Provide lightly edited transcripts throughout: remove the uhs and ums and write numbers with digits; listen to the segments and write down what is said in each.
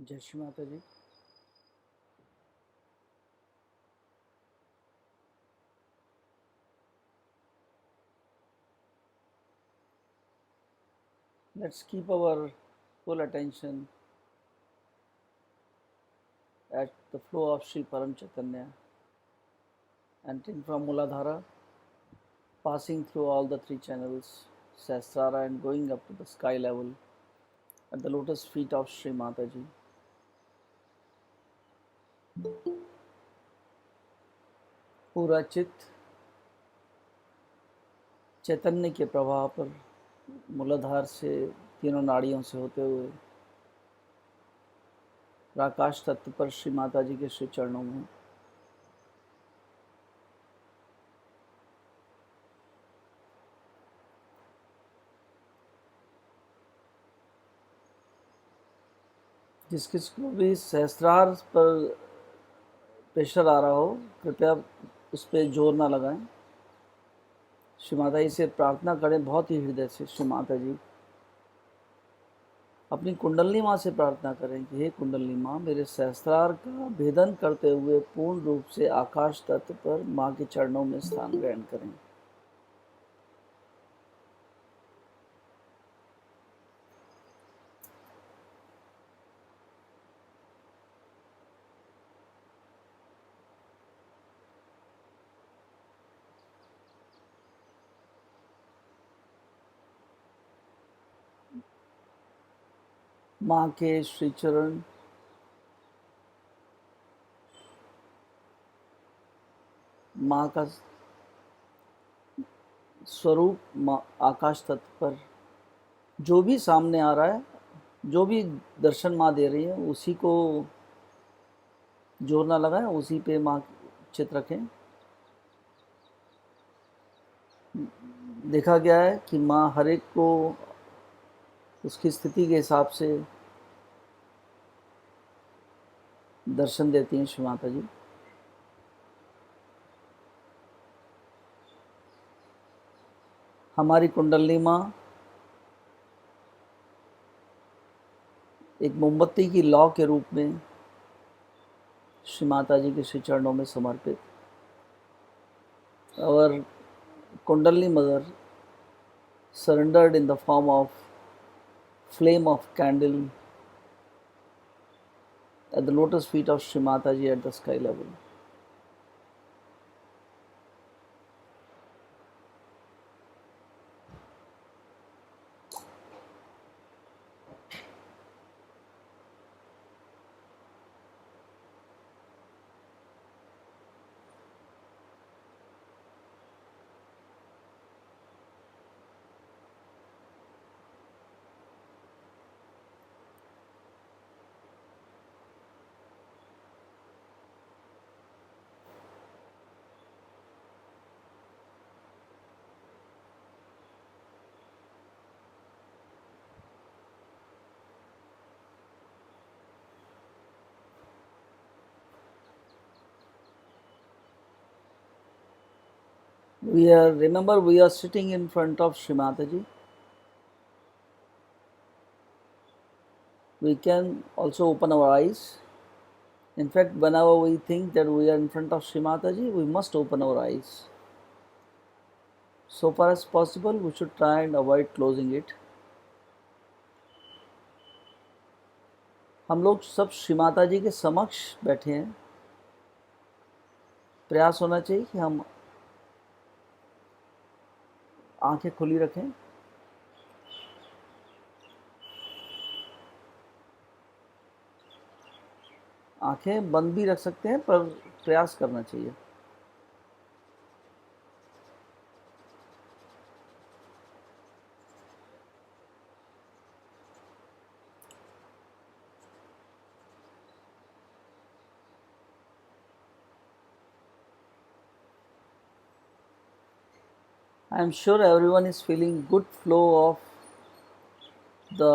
जय श्री माता जी। Let's keep our full attention at the flow of Shri Param Chaitanya, entering from Muladhara, passing through all the three channels, Sahasrara, and going up to the sky level at the lotus feet of Shri Mata Ji. पूरा चित्त चैतन्य के प्रवाह पर मूलाधार से तीनों नाड़ियों से होते हुए आकाश तत्व पर श्री माता जी के श्री चरणों में जिस किस को भी सहस्त्रार पर प्रेशर आ रहा हो, कृपया उस पर जोर ना लगाएं। श्री माता जी से प्रार्थना करें बहुत ही हृदय से। श्री माता जी, अपनी कुंडलनी माँ से प्रार्थना करें कि हे कुंडलनी माँ, मेरे सहस्त्रार का भेदन करते हुए पूर्ण रूप से आकाश तत्व पर माँ के चरणों में स्थान ग्रहण करें। माँ के श्री चरण माँ का स्वरूप माँ आकाश तत्व पर जो भी सामने आ रहा है, जो भी दर्शन माँ दे रही है, उसी को जोर ना लगाएं, उसी पे माँ चित रखें। देखा गया है कि माँ हर एक को उसकी स्थिति के हिसाब से दर्शन देती हैं। श्री माता जी, हमारी कुंडली माँ एक मोमबत्ती की लौ के रूप में श्री माता जी के श्री चरणों में समर्पित, और कुंडली mother surrendered in the form of flame of candle at the lotus feet of Shri Mata Ji at the sky level. We are sitting in front of Shri Mata Ji. We can also open our eyes. In fact, whenever we think that we are in front of Shri Mata Ji, we must open our eyes. So far as possible, we should try and avoid closing it. हम लोग सब श्री माता जी के समक्ष बैठे हैं। प्रयास होना चाहिए कि हम आंखें खुली रखें। आंखें बंद भी रख सकते हैं, पर प्रयास करना चाहिए। I am sure everyone is feeling good flow of the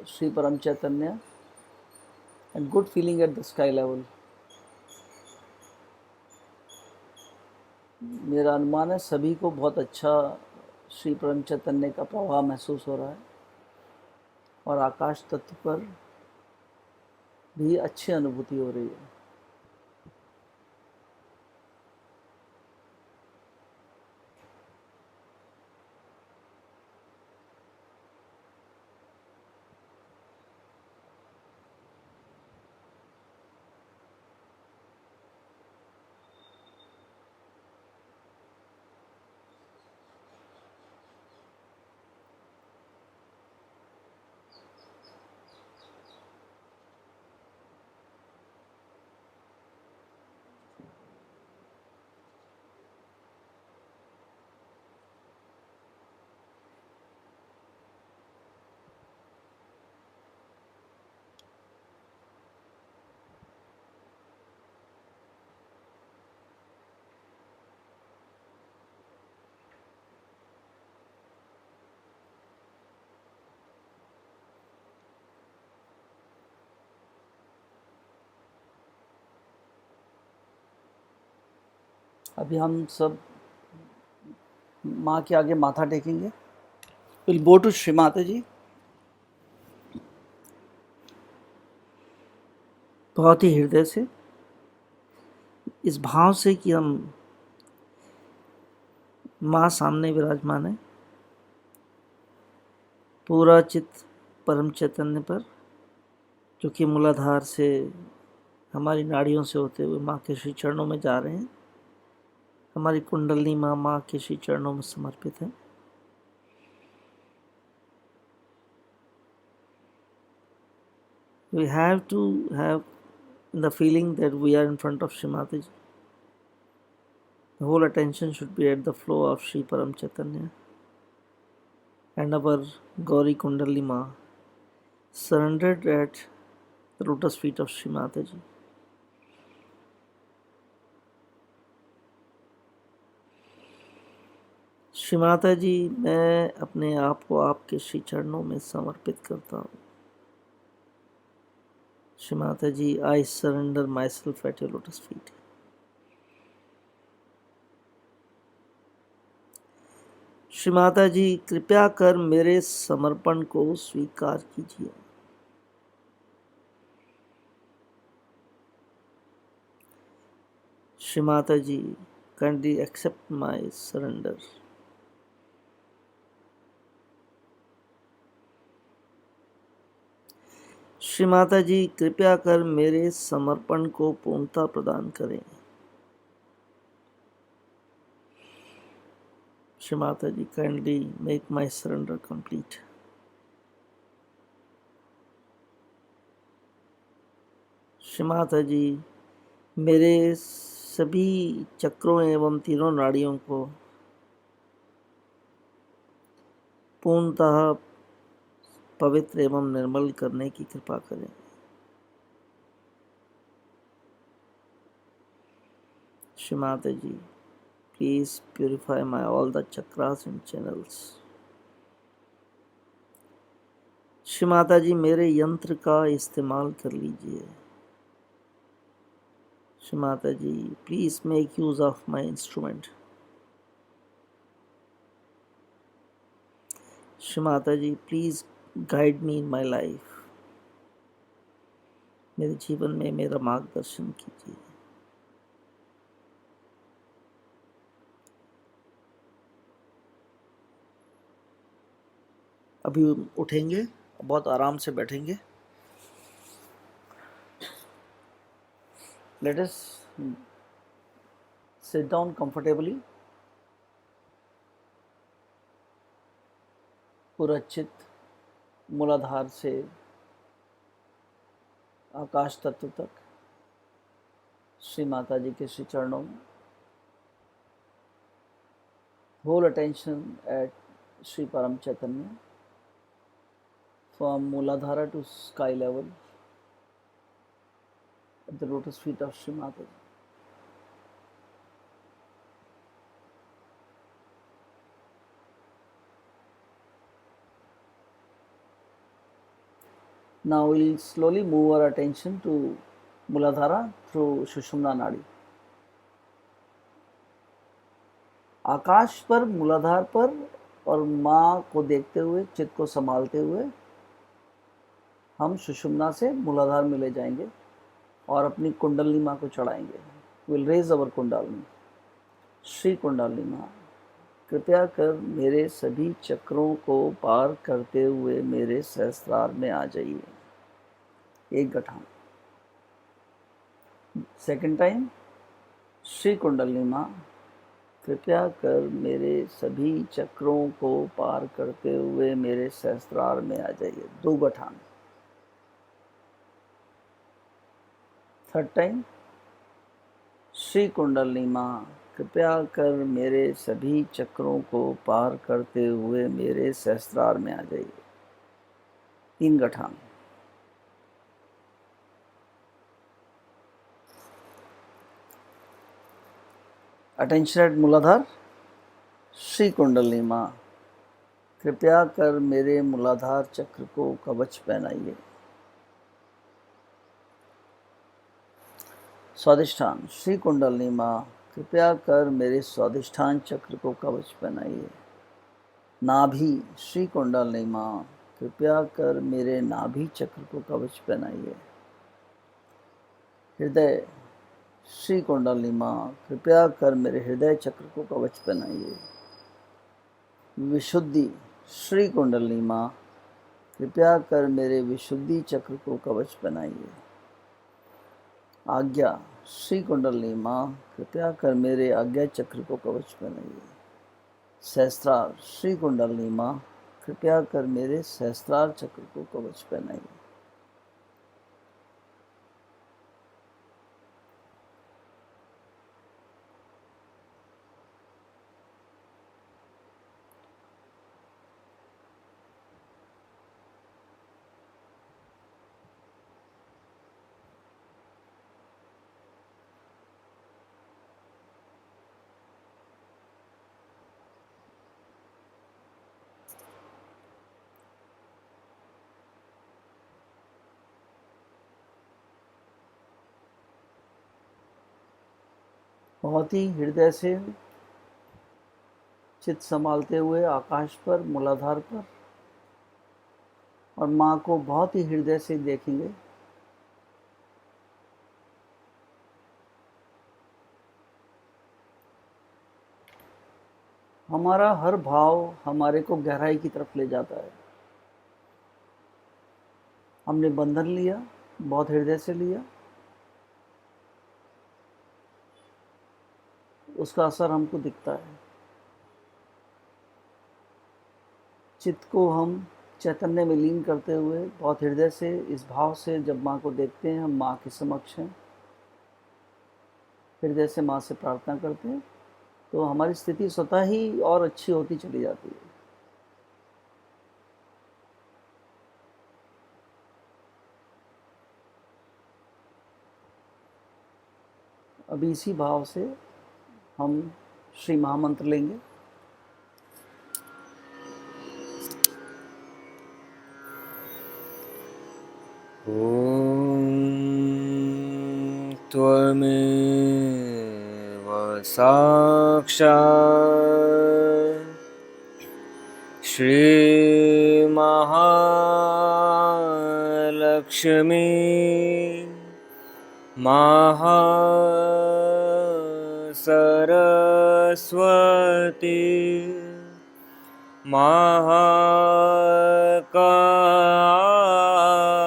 Shri Param Chaitanya and good feeling at the sky level. मेरा अनुमान है सभी को बहुत अच्छा श्री परम चैतन्य का प्रवाह महसूस हो रहा है, और आकाश तत्व पर भी अच्छी अनुभूति हो रही है। अभी हम सब माँ के आगे माथा टेकेंगे। Will go to Shri Mata जी। बहुत ही हृदय से, इस भाव से कि हम माँ सामने विराजमान है, पूरा चित्त परम चैतन्य पर, जो कि मूलाधार से हमारी नाड़ियों से होते हुए माँ के श्री चरणों में जा रहे हैं। हमारी कुंडलनी माँ के श्री चरणों में समर्पित है। We have to have the feeling that we are in front of Shri Mata Ji. The whole attention should be at the flow of Shri Param Chaitanya and our Gauri Kundalini Ma, surrendered at the lotus feet of Shri Mata Ji. Shri Mata जी, मैं अपने आप को आपके श्री चरणों में समर्पित करता हूँ। श्री माता जी, I surrender myself at your lotus feet. Shri Mata जी, कृपया कर मेरे समर्पण को स्वीकार कीजिए। श्री माता जी, kindly accept my surrender. Shri Mata जी, कृपया कर मेरे समर्पण को पूर्णता प्रदान करें। श्री माता जी, kindly make my surrender complete. Shri Mata ji, मेरे सभी चक्रों एवं तीनों नाड़ियों को पूर्णतः पवित्र एवं निर्मल करने की कृपा करें। Shri Mata ji, please purify my all the chakras and channels. Shri Mata ji, मेरे यंत्र का इस्तेमाल कर लीजिए। Shri Mata ji, please make use of my instrument. Shri Mata ji, please guide me in my life. मेरे जीवन में मेरा मार्गदर्शन कीजिए। अभी उठेंगे, बहुत आराम से बैठेंगे। Let us sit down comfortably. पूरा चित्त मूलाधार से आकाश तत्व तक श्री माता जी के श्री चरणों में। Whole attention at Shri Param Chaitanya, from Mooladhara to sky level, at the lotus feet of Shri Mata Ji. Now we'll slowly move our attention to Mooladhara through Sushumna Nadi. आकाश पर, मूलाधार पर और माँ को देखते हुए, चित्त को संभालते हुए हम सुषुम्ना से मूलाधार में ले जाएंगे और अपनी कुंडलिनी माँ को चढ़ाएंगे. विल रेज अवर कुंडलिनी. श्री कुंडलिनी माँ, कृपया कर मेरे सभी चक्रों को पार करते हुए मेरे सहस्त्रार में आ जाइए. एक गठान. Second time. श्री कुंडलिनी माँ, कृपया कर मेरे सभी चक्रों को पार करते हुए मेरे सहस्त्रार में आ जाइए. दो गठान. Third time. श्री कुंडलिनी माँ, कृपया कर मेरे सभी चक्रों को पार करते हुए मेरे सहस्त्रार में आ जाइए. तीन गठान. अटेंशन एट मूलाधार. श्री कुंडलिनी माँ, कृपया कर मेरे मूलाधार चक्र को कवच पहनाइए. स्वादिष्ठान. श्री कुंडलिनी माँ, कृपया कर मेरे स्वादिष्ठान चक्र को कवच पहनाइए. नाभि. श्री कुंडलिनी माँ, कृपया कर मेरे नाभि चक्र को कवच पहनाइए. हृदय. श्री कुंडलिनी माँ, कृपया कर मेरे हृदय चक्र को कवच पहनाइए. विशुद्धि. श्री कुंडलिनी माँ, कृपया कर मेरे विशुद्धि चक्र को कवच पहनाइए. आज्ञा. श्री कुंडलिनी माँ, कृपया कर मेरे आज्ञा चक्र को कवच पहनाइए. सहस्त्रार. श्री कुंडलिनी माँ, कृपया कर मेरे सहस्त्रार चक्र को कवच पहनाइए. बहुत ही हृदय से चित्त संभालते हुए आकाश पर, मूलाधार पर, और माँ को बहुत ही हृदय से देखेंगे. हमारा हर भाव हमारे को गहराई की तरफ ले जाता है. हमने बंधन लिया, बहुत हृदय से लिया, उसका असर हमको दिखता है. चित्त को हम चैतन्य में लीन करते हुए बहुत हृदय से इस भाव से जब माँ को देखते हैं, हम माँ के समक्ष हैं, हृदय से माँ से प्रार्थना करते हैं, तो हमारी स्थिति स्वतः ही और अच्छी होती चली जाती है. अभी इसी भाव से हम श्री महामंत्र लेंगे. ॐ त्वमेव साक्षात् श्री महालक्ष्मी महासरस्वती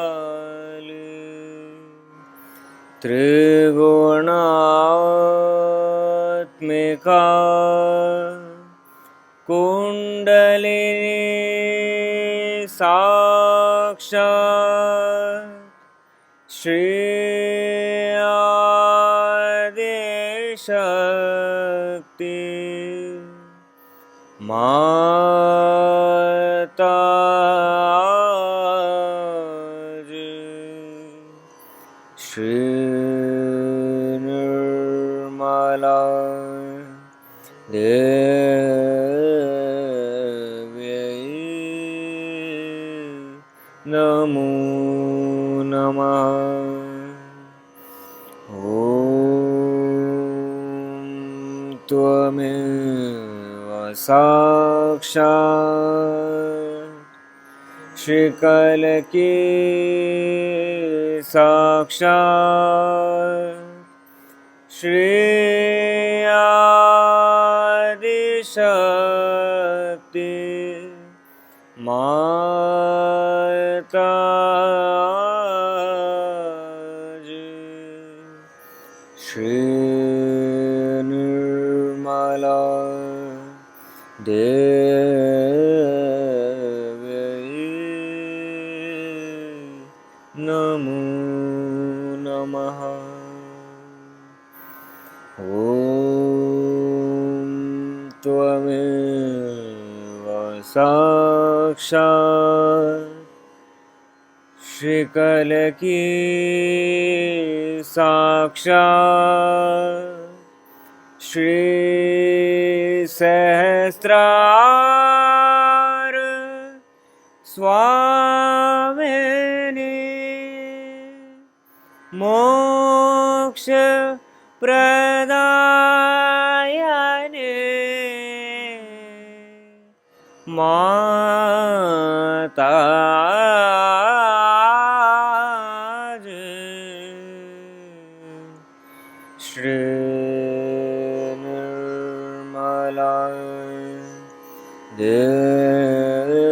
महाकाली त्रिगुणात्मिका कुंडलिनी साक्षात् श्री आदिशक्ति माता जी. श्री निर्मला देव्यै नमो नमः. ॐ त्वमेव साक्षात् श्रीकल की साक्षात श्री आदिशक्ति माता जी। श्री निर्मला देवी नमो नमः। ॐ त्वमेव साक्षात् श्रीकल की साक्षात् श्री सहस्रार स्वामिनी मोक्ष प्रदायने माता श्री निर्मला देवी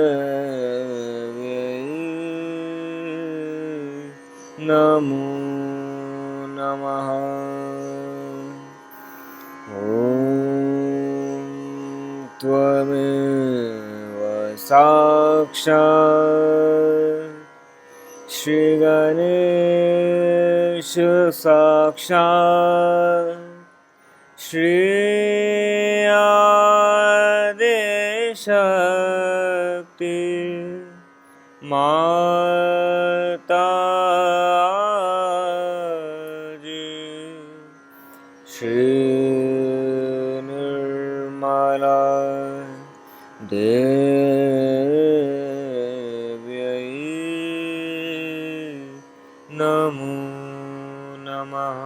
नमो नमः। ॐ त्वमेव साक्षात् श्री गणेश साक्षात् श्री आदिशक्ति माता जी। श्री निर्मला देवी नमो नमः।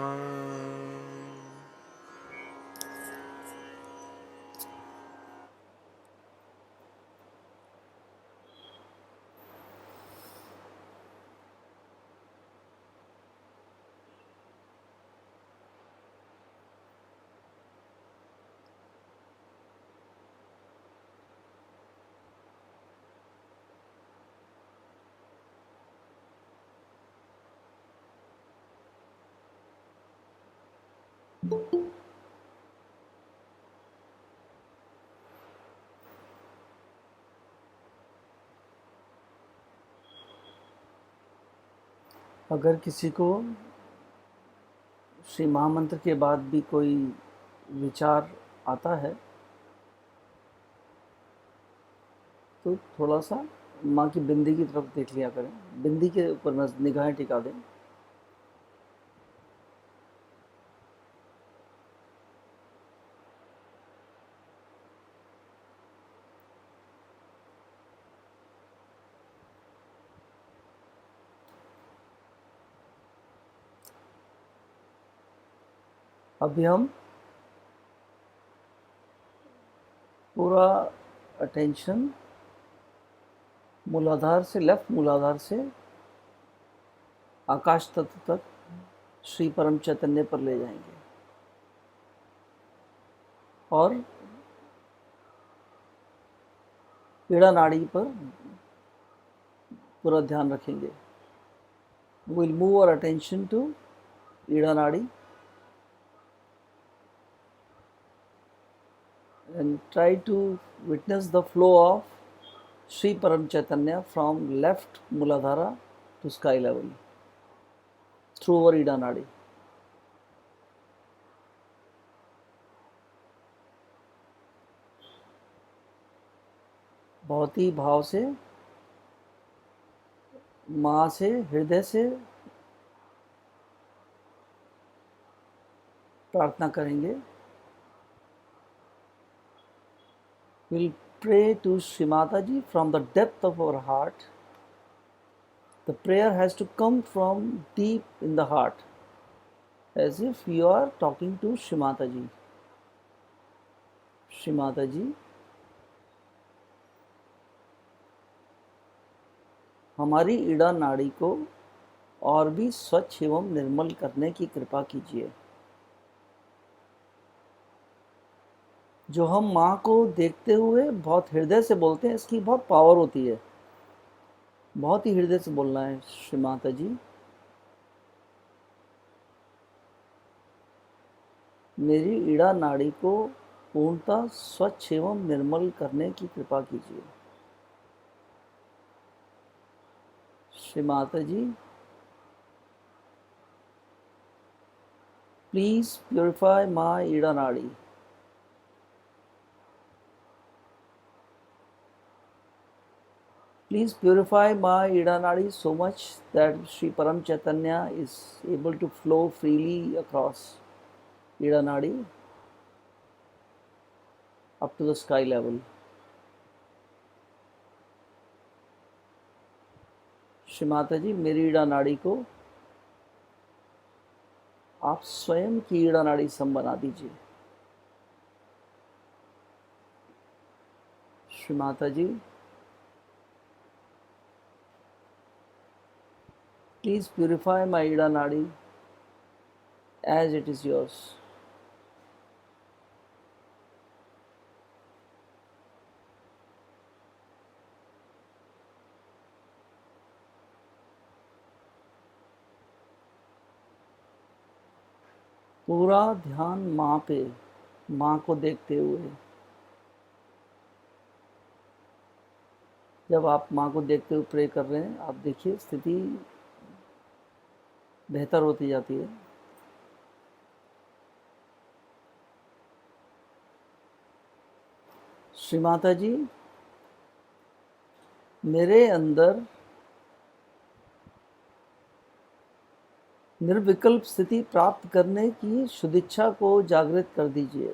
अगर किसी को श्री महामंत्र के बाद भी कोई विचार आता है तो थोड़ा सा माँ की बिंदी की तरफ देख लिया करें, बिंदी के ऊपर निगाहें टिका दें। अभी हम पूरा अटेंशन मूलाधार से, लेफ्ट मूलाधार से आकाश तत्व तक श्री परम चैतन्य पर ले जाएंगे और पीड़ा नाड़ी पर पूरा ध्यान रखेंगे। Will move our attention to Ida nadi and try to witness the flow of Sri Param Chaitanya from left Muladhara to sky level through our Ida Nadi. बहुत ही भाव से माँ से, हृदय से प्रार्थना करेंगे। We'll pray to Shri Mata Ji from the depth of our heart. The prayer has to come from deep in the heart, as if you are talking to Shri Mata Ji. Shri Mata Ji, हमारी ईड़ा नाड़ी को और भी स्वच्छ एवं निर्मल करने की कृपा कीजिए। जो हम माँ को देखते हुए बहुत हृदय से बोलते हैं, इसकी बहुत पावर होती है। बहुत ही हृदय से बोलना है, श्री माता जी मेरी ईड़ा नाड़ी को पूर्णतः स्वच्छ एवं निर्मल करने की कृपा कीजिए। Shri Mata ji please purify my Ida नाड़ी। Please purify my Ida Nadi so much that Sri Param Chaitanya is able to flow freely across Ida Nadi up to the sky level. Shri Mata जी मेरी ईड़ा नाड़ी को आप स्वयं की ईड़ा नाड़ी सम बना दीजिए। श्री माता जी please purify my ईड़ा नाड़ी as it is yours. पूरा ध्यान माँ पे, माँ को देखते हुए। जब आप माँ को देखते हुए प्रे कर रहे हैं, आप देखिए स्थिति बेहतर होती जाती है। श्री माता जी मेरे अंदर निर्विकल्प स्थिति प्राप्त करने की शुद्ध इच्छा को जागृत कर दीजिए।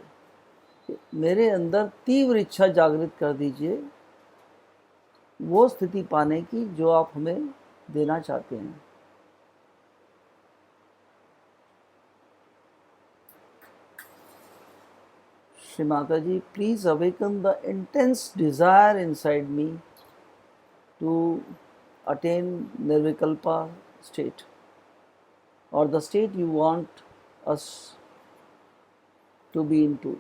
मेरे अंदर तीव्र इच्छा जागृत कर दीजिए, वो स्थिति पाने की जो आप हमें देना चाहते हैं। Shri Mata ji please awaken the intense desire inside me to attain nirvikalpa state, or the state you want us to be into.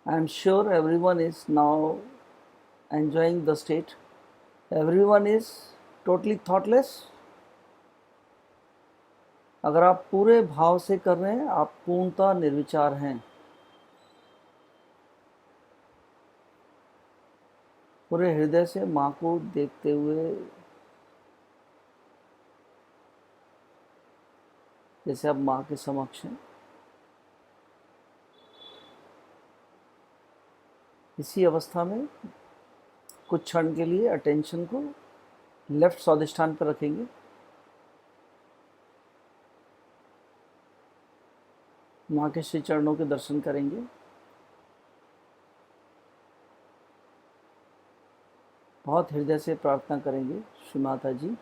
I am sure everyone is now enjoying the state. Everyone is totally thoughtless. अगर आप पूरे भाव से कर रहे हैं, आप पूर्णतः निर्विचार हैं। पूरे हृदय से माँ को देखते हुए, जैसे आप माँ के समक्ष हैं। इसी अवस्था में कुछ क्षण के लिए अटेंशन को लेफ्ट स्वादिष्ठान पर रखेंगे। माँ के श्री चरणों के दर्शन करेंगे। बहुत हृदय से प्रार्थना करेंगे, श्री माता जी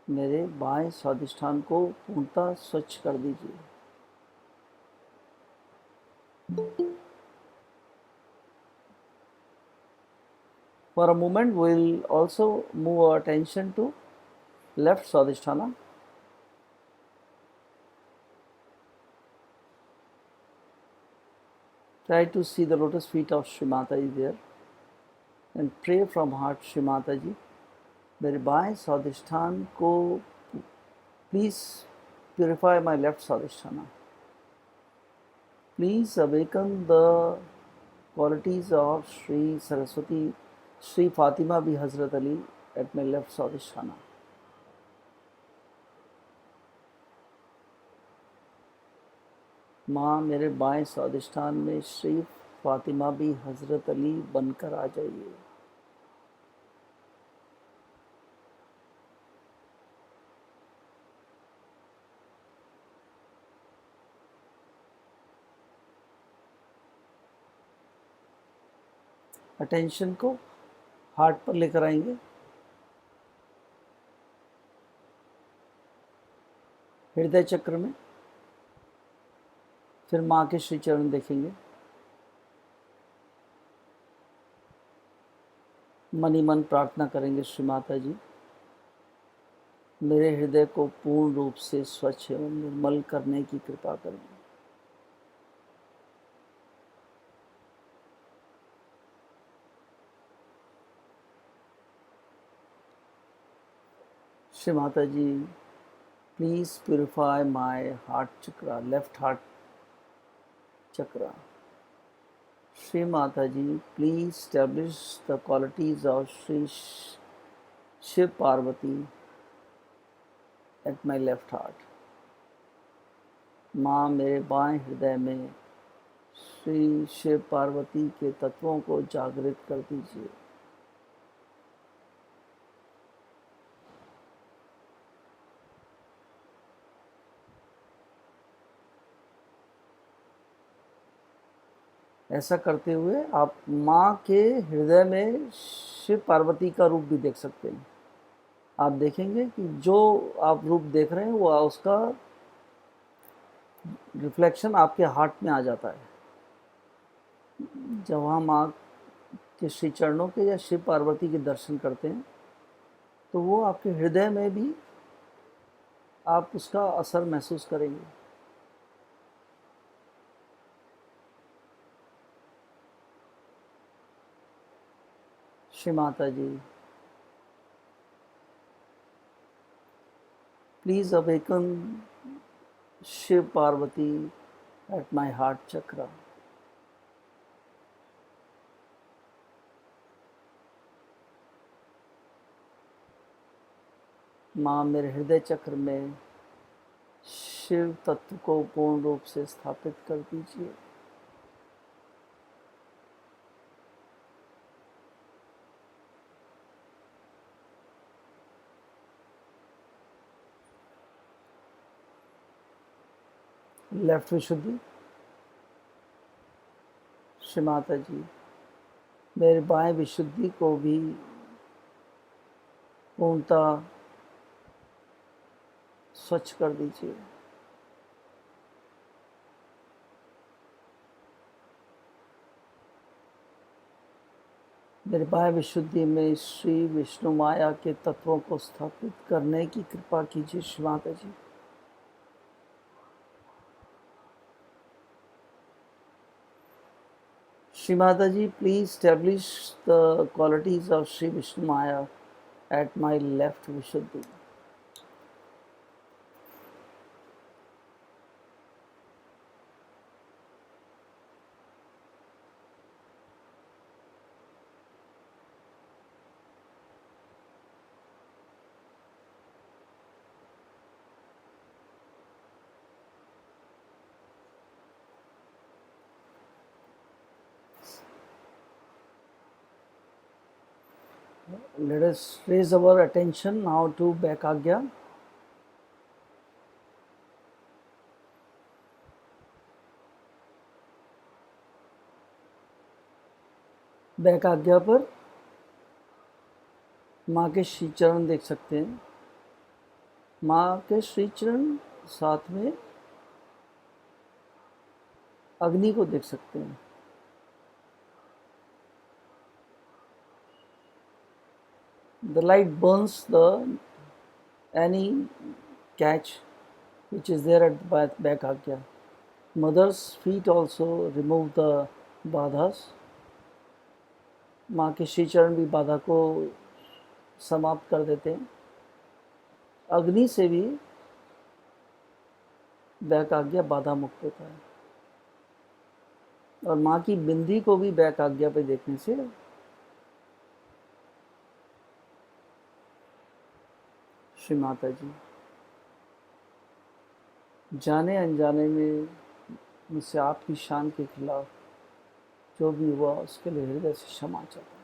मेरे बाएं स्वादिष्ठान को पूर्णतः स्वच्छ कर दीजिए। For a moment, we'll also move our attention to left Swadhisthana. Try to see the lotus feet of Shri Mata Ji there. and pray from heart, Shri Mata Ji. मेरे बाएं स्वादिष्ठान को please purify my left swadhisthana. Please awaken the qualities of Shri Saraswati, Shri Fatima bi Hazrat Ali at my left swadhisthana. माँ मेरे बाएं स्वादिष्ठान में श्री फातिमा भी हजरत अली बनकर आ जाइए. अटेंशन को हार्ट पर लेकर आएंगे. हृदय चक्र में. फिर माँ के श्री चरण देखेंगे. मन ही मन प्रार्थना करेंगे, श्री माता जी मेरे हृदय को पूर्ण रूप से स्वच्छ एवं निर्मल करने की कृपा करें. Shri Mata ji please purify my heart chakra, left heart chakra. Shri Mata Ji, please establish the qualities of Shri Shiv Parvati at my left heart. माँ मेरे बाएं हृदय में श्री शिव पार्वती के तत्वों को जागृत कर दीजिए. ऐसा करते हुए आप माँ के हृदय में शिव पार्वती का रूप भी देख सकते हैं. आप देखेंगे कि जो आप रूप देख रहे हैं वो उसका रिफ्लेक्शन आपके हार्ट में आ जाता है. जब हम माँ के श्री चरणों के या शिव पार्वती के दर्शन करते हैं तो वो आपके हृदय में भी आप उसका असर महसूस करेंगे. Shri Mata ji please awaken Shiva Parvati at my heart chakra. माँ मेरे हृदय चक्र में शिव तत्व को पूर्ण रूप से स्थापित कर दीजिए. लेफ्ट विशुद्धि. श्री माता जी मेरे बाएं विशुद्धि को भी पूर्णतः स्वच्छ कर दीजिए. मेरे बाएं विशुद्धि में श्री विष्णु माया के तत्वों को स्थापित करने की कृपा कीजिए. श्री माता जी Shri Mata Ji, please establish the qualities of Shri Vishnu Maya at my left Vishuddhi. Let us raise our attention now to Baikagya. बैकाज्ञा पर माँ के श्री चरण देख सकते हैं. माँ के श्री चरण साथ में अग्नि को देख सकते हैं. The light burns the any catch which is there at the Baikagya. Mother's feet also remove the badhas. माँ के श्री चरण भी बाधा को समाप्त कर देते हैं। अग्नि से भी बैक आज्ञा बाधा मुक्त होता है, और माँ की बिंदी को भी बैक आज्ञा पे देखने से श्री माता जी जाने अनजाने में मुझसे आपकी शान के खिलाफ जो भी हुआ उसके लिए हृदय से क्षमा चाहता हूँ।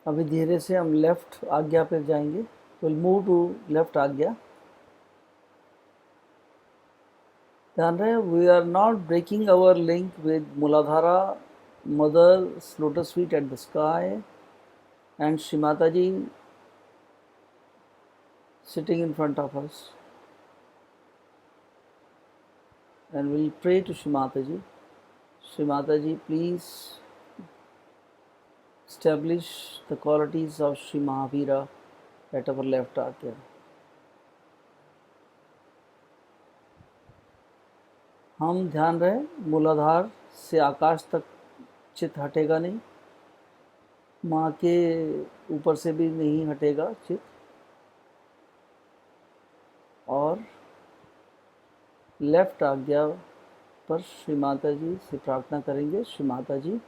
अभी धीरे से हम लेफ्ट आज्ञा पे जाएंगे। Will move to left Agya. ध्यान रहे, we are not breaking our link with Muladhara, mother lotus feet at the sky and Shri Mata ji sitting in front of us, and we'll pray to Shri Mata Ji. Shri Mata Ji, please establish the qualities of Shri Mahavira at our left artery. हम ध्यान रहे, मूलाधार से आकाश तक चित हटेगा नहीं, माँ के ऊपर से भी नहीं हटेगा चित, और लेफ्ट आज्ञा पर श्री माता जी से प्रार्थना करेंगे, श्री माता जी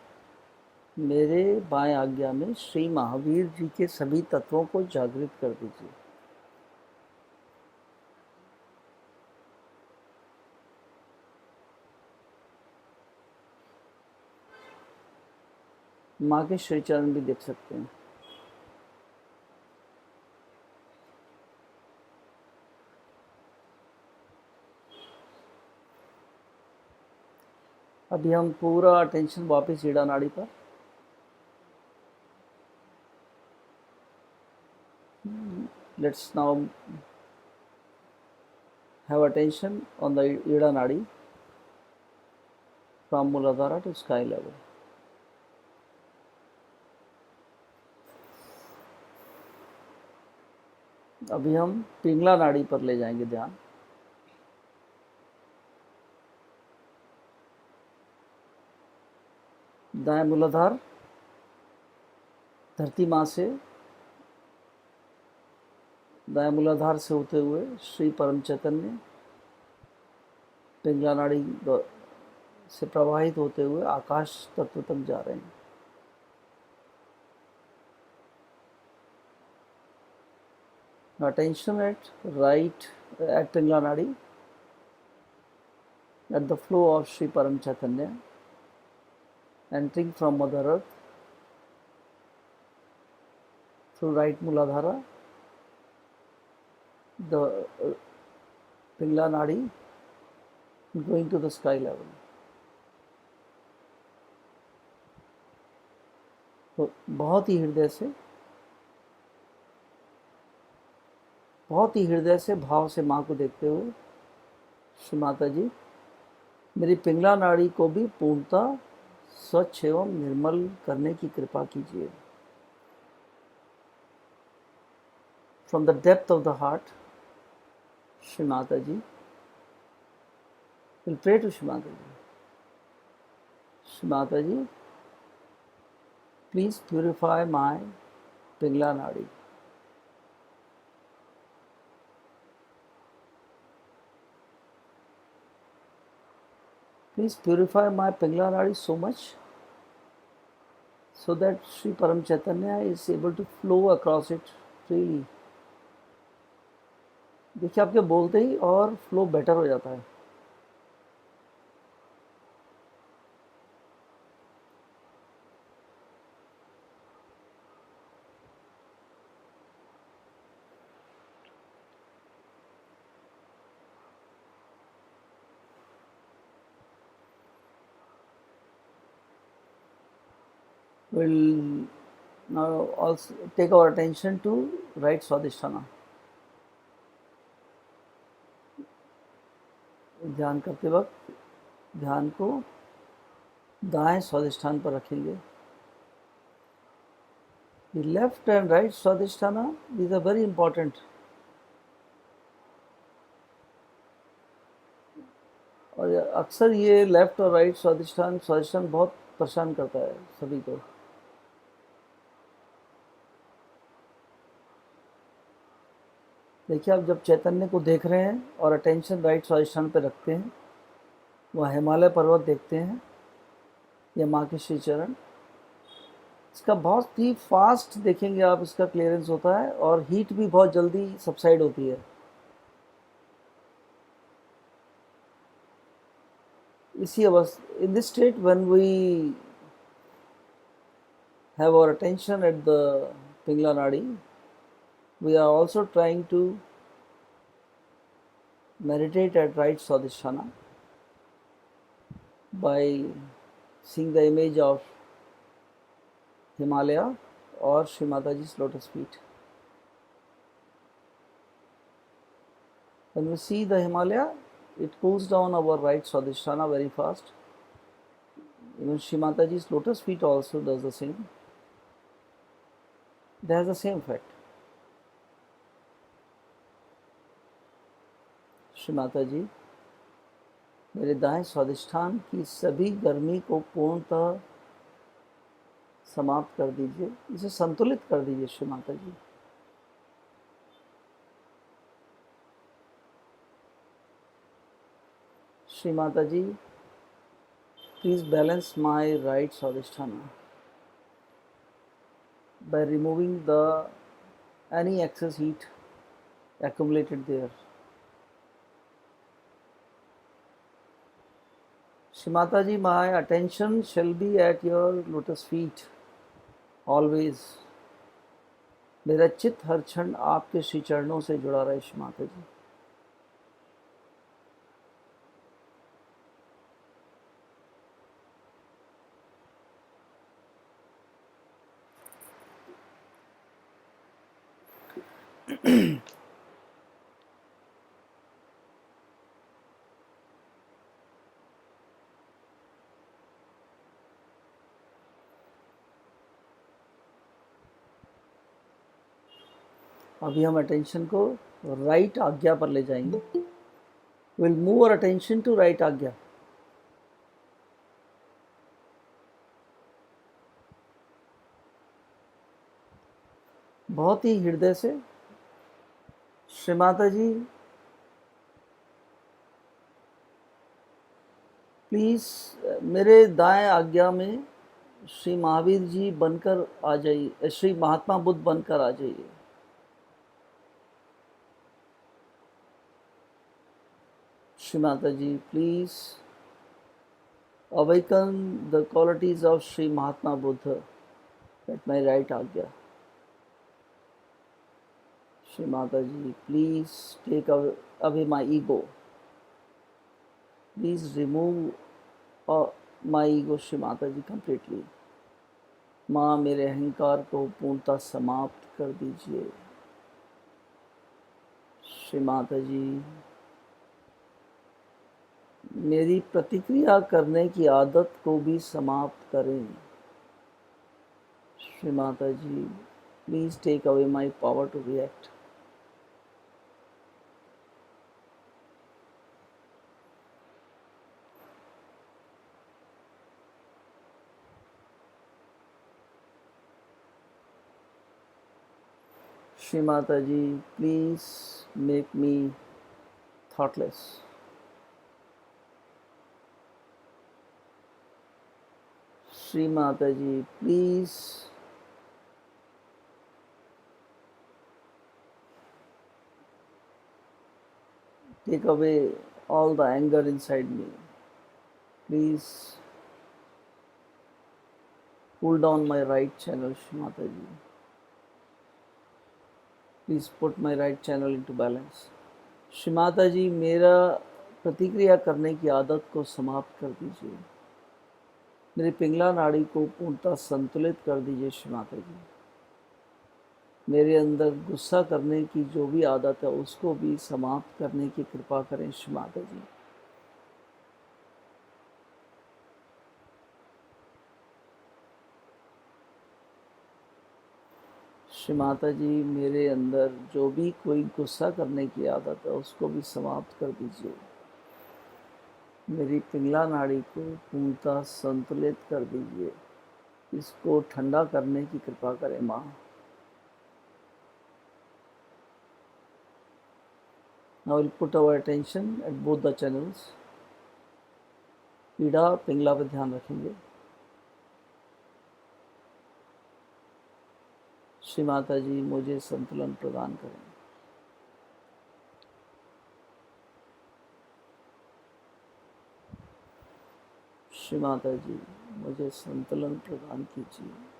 मेरे बाएं आज्ञा में श्री महावीर जी के सभी तत्वों को जागृत कर दीजिए। माँ के श्री चरण भी देख सकते हैं। अभी हम पूरा अटेंशन वापस ईड़ा नाड़ी पर, let's now have attention on the Ida nadi from Muladhara to sky level. अभी हम पिंगला नाड़ी पर ले जाएंगे ध्यान। दाएं मूलाधार धरती माँ से, दाएं मूलाधार से होते हुए श्री परम चैतन्य पिंगला नाड़ी से प्रवाहित होते हुए आकाश तत्व तक जा रहे हैं। Attention at right at Pingla Nadi, at the flow of Shri Param Chaitanya entering from Mother Earth through right Muladhara, the Pingla Nadi going to the sky level. तो बहुत ही हृदय से भाव से माँ को देखते हुए, श्री माता जी मेरी पिंगला नाड़ी को भी पूर्णतः स्वच्छ एवं निर्मल करने की कृपा कीजिए। From the depth of the heart, Shri Mata ji will pray to Shri Mata ji. Shri Mata ji please purify my Pingala नाड़ी। Please purify my Pingla Nadi so much so that Sri Param Chaitanya is able to flow across it freely. देखिए आपके बोलते ही और flow better हो जाता है। We'll now also take our attention to right Swadhisthana. ध्यान करते वक्त ध्यान को दाएं स्वादिष्ठान पर रखेंगे. The left and right swadhisthana, these are very important. और अक्सर ये लेफ्ट और राइट स्वादिष्ठान बहुत परेशान करता है सभी को. देखिए, आप जब चैतन्य को देख रहे हैं और अटेंशन राइट स्वादिष्ठान पे रखते हैं, वह हिमालय पर्वत देखते हैं या माँ के श्री चरण, इसका बहुत ही फास्ट देखेंगे आप, इसका क्लियरेंस होता है और हीट भी बहुत जल्दी सबसाइड होती है. इसी अवस्था, in this state when we have our attention at the Pingla Nadi, we are also trying to meditate at right Swadhisthana by seeing the image of Himalaya or Shri Mata Ji's lotus feet. When we see the Himalaya, it cools down our right Swadhisthana very fast. Even Shri Mata Ji's lotus feet also does the same. It has the same effect. Shri Mata ji, मेरे दाएं स्वादिष्ठान की सभी गर्मी को पूर्णतः समाप्त कर दीजिए, इसे संतुलित कर दीजिए Shri Mata ji. Shri Mata ji, please balance my right Swadhishthana by removing any excess heat accumulated there. Shri Mata Ji, my attention shall be at your lotus feet always. मेरा चित्त हर क्षण आपके श्री चरणों से जुड़ा रहे श्री माता जी. अभी हम अटेंशन को राइट आज्ञा पर ले जाएंगे. Will move our attention to right Agya. बहुत ही हृदय से श्री माता जी, प्लीज मेरे दाएं आज्ञा में श्री महावीर जी बनकर आ जाइए, श्री महात्मा बुद्ध बनकर आ जाइए. Shri Mata Ji, please awaken the qualities of Shri Mahatma Buddha at my right Agya. Shri Mata Ji, please take away my ego. Please remove my ego, Shri Mata Ji, completely. माँ, मेरे अहंकार को पूर्णतः समाप्त कर दीजिए. श्री माता जी, मेरी प्रतिक्रिया करने की आदत को भी समाप्त करें. Shri Mata ji, please take away my power to react. Shri Mata ji, please make me thoughtless. Shri Mata Ji, please take away all the anger inside me. Please pull down my right channel, Shri Mata Ji. Please put my right channel into balance. Shri Mata Ji, मेरा प्रतिक्रिया करने की आदत को समाप्त कर दीजिए. मेरी पिंगला नाड़ी को पूर्णतः संतुलित कर दीजिए श्री माता जी. मेरे अंदर गुस्सा करने की जो भी आदत है उसको भी समाप्त करने की कृपा करें श्री माता जी. श्री माता जी, मेरे अंदर जो भी कोई गुस्सा करने की आदत है उसको भी समाप्त कर दीजिए। मेरी पिंगला नाड़ी को पूर्णतः संतुलित कर दीजिए। इसको ठंडा करने की कृपा करें माँ। Now we'll put our attention at both the channels. पीड़ा पिंगला पे ध्यान रखेंगे। श्री माता जी, मुझे संतुलन प्रदान करें। श्री माता जी, मुझे संतुलन प्रदान कीजिए।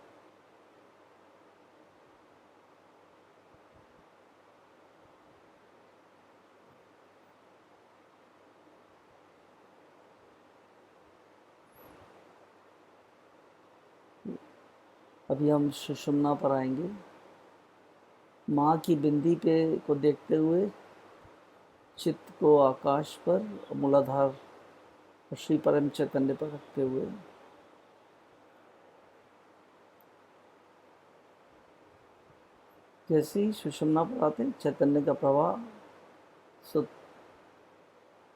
अभी हम सुषुम्ना पर आएंगे। माँ की बिंदी पे को देखते हुए चित्त को आकाश पर और मूलाधार और श्री परम चैतन्य पर रखते हुए जैसे ही सुषुम्ना पर आते हैं, चैतन्य का प्रवाह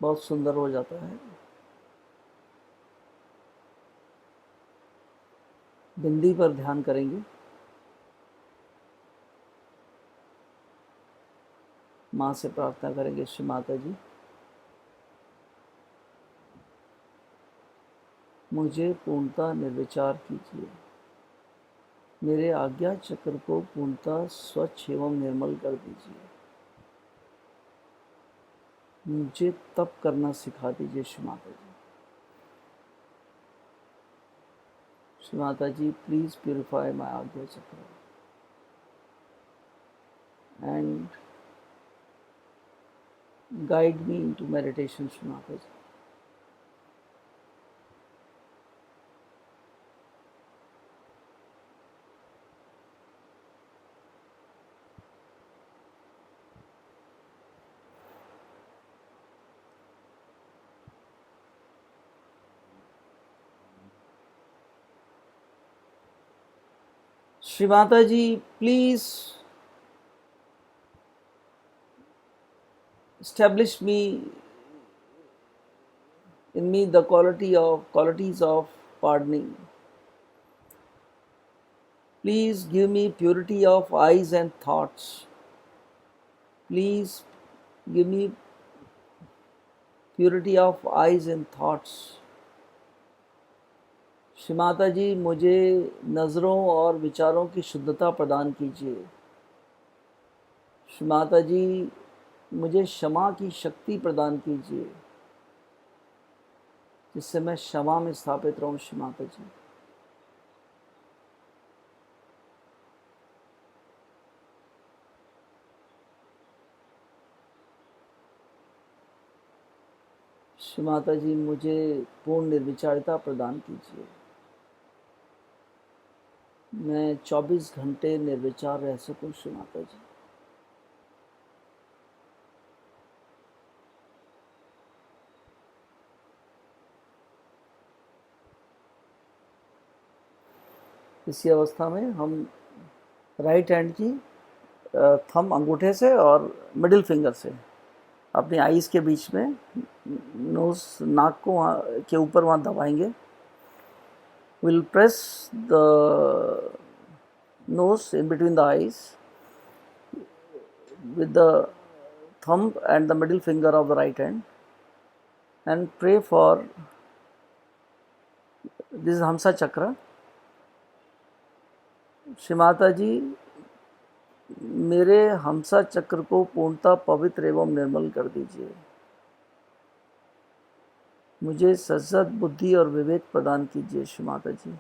बहुत सुंदर हो जाता है। बिंदी पर ध्यान करेंगे। माँ से प्रार्थना करेंगे, श्री माता जी, मुझे पूर्णतः निर्विचार कीजिए। मेरे आज्ञा चक्र को पूर्णतः स्वच्छ एवं निर्मल कर दीजिए। मुझे तप करना सिखा दीजिए Shri Mata ji. Shri Mata ji, please purify my आज्ञा चक्र and guide me into meditation, Shri Mata Ji. Shri Mata Ji, please establish in me the qualities of pardoning. Please give me purity of eyes and thoughts. Please give me purity of eyes and thoughts. Shri Mata जी, मुझे नज़रों और विचारों की शुद्धता प्रदान कीजिए। श्री माता जी, मुझे क्षमा की शक्ति प्रदान कीजिए, जिससे मैं क्षमा में स्थापित रहूं। श्री माता जी, श्री माता जी, मुझे पूर्ण निर्विचारिता प्रदान कीजिए। मैं 24 घंटे निर्विचार रह सकूं। श्री माता जी, इसी अवस्था में हम राइट हैंड की थंब अंगूठे से और मिडिल फिंगर से अपनी आईज के बीच में नोज नाक को के ऊपर वहाँ दबाएंगे। Will press the nose in between the eyes with the thumb and the middle finger of the right hand and pray for this Hamsa Chakra. Shri Mata ji, मेरे हमसा चक्र को पूर्णतः पवित्र एवं निर्मल कर दीजिए। मुझे सजग बुद्धि और विवेक प्रदान कीजिए। श्री माता जी,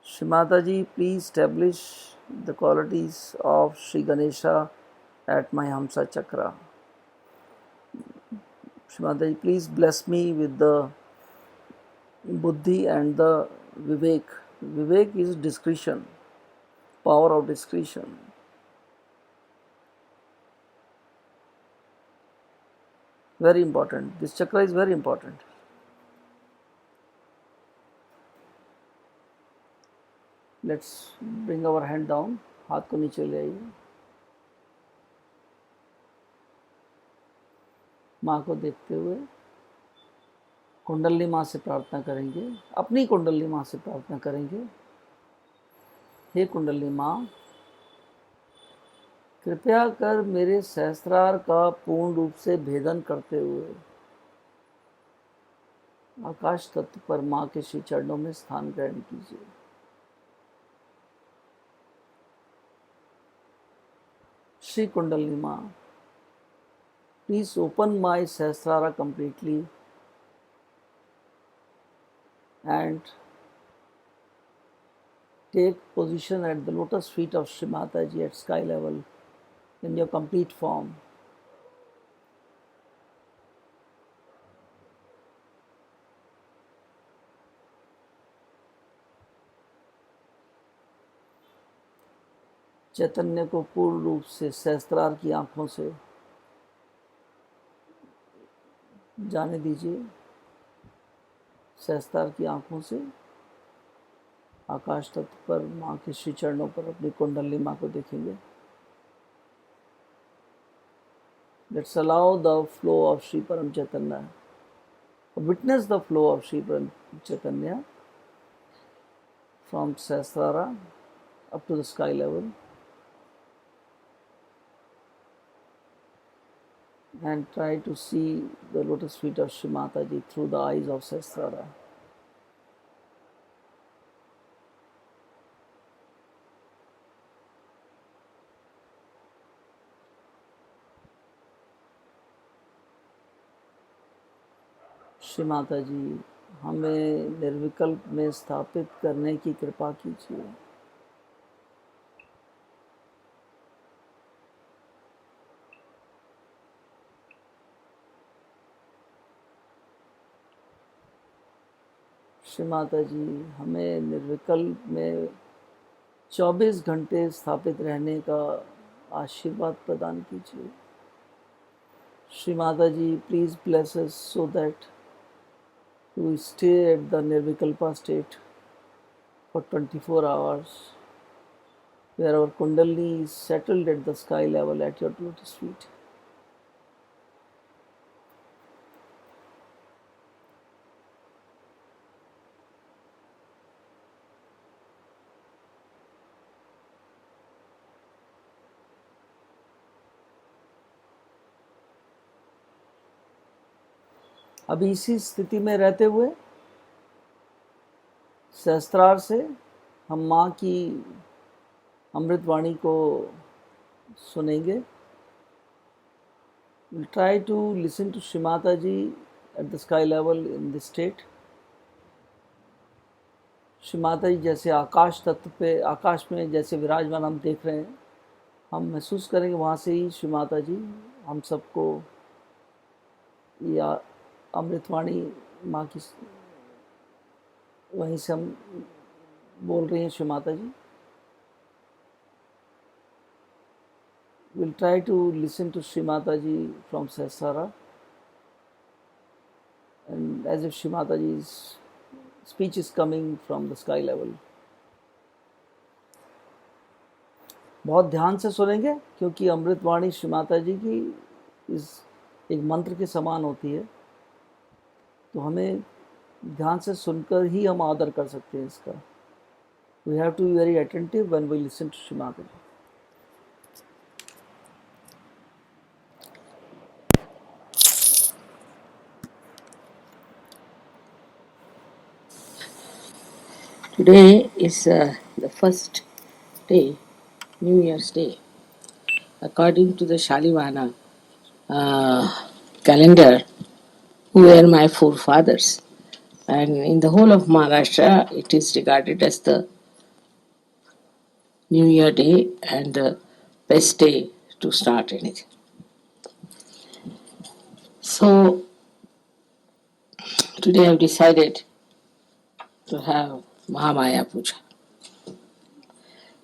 श्री माता जी, please establish the qualities of Shri Ganesha at my Hamsa Chakra. Shri Mata Ji, please bless me with the buddhi and the vivek. Vivek is discretion, power of discretion. Very important. This chakra is very important. Let's bring our hand down, हाथ को नीचे ले आइए। माँ को देखते हुए कुंडली माँ से प्रार्थना करेंगे, अपनी कुंडली माँ से प्रार्थना करेंगे। हे कुंडली माँ, कृपया कर मेरे सहस्त्रार का पूर्ण रूप से भेदन करते हुए आकाश तत्व पर माँ के श्री चरणों में स्थान ग्रहण कीजिए। श्री कुंडली माँ, please open my Sahasrara completely and take position at the lotus feet of Shri Mata Ji at sky level in your complete form. चैतन्य को पूर्ण रूप से सहस्त्रार की आंखों से जाने दीजिए। सहस्त्रार की आंखों से आकाश तत्व पर माँ के श्री चरणों पर अपनी कुंडली माँ को देखेंगे। Let's allow the flow of Shri Param Chaitanya. Witness the flow of Shri Param Chaitanya from Sahasrara up to the sky level, and try to see the lotus feet of Shri Mata Ji through the eyes of Sahasrara. Shri Mata जी, हमें निर्विकल्प में स्थापित करने की कृपा कीजिए। श्री माता जी, हमें निर्विकल्प में 24 घंटे स्थापित रहने का आशीर्वाद प्रदान कीजिए। Shri Mata ji, please bless us so that we stay at the Nirvikalpa state for 24 hours, where our Kundalini is settled at the sky level at your lotus feet. अभी इसी स्थिति में रहते हुए सहस्त्रार से हम माँ की अमृतवाणी को सुनेंगे। We'll try to listen to Shri Mata Ji at the sky level in this state. Shri Mata जी जैसे आकाश तत्व पे, आकाश में जैसे विराजमान हम देख रहे हैं, हम महसूस करेंगे वहाँ से ही श्री माता जी हम सबको या अमृतवाणी माँ की वहीं से हम बोल रही हैं। श्री माता जी, we'll try to listen to Shri Mata Ji from Sahasrara, and as if Shri Mata Ji's speech is coming from the sky level. बहुत ध्यान से सुनेंगे क्योंकि अमृतवाणी श्री माता जी की इस एक मंत्र के समान होती है, तो हमें ध्यान से सुनकर ही हम आदर कर सकते हैं इसका। We have to be very attentive when we listen to Shri Mata Ji. Today is the first day, New Year's Day. According to the Shalivana calendar, who were my forefathers. And in the whole of Maharashtra, it is regarded as the New Year Day and the best day to start anything. So, today I have decided to have Mahamaya Puja.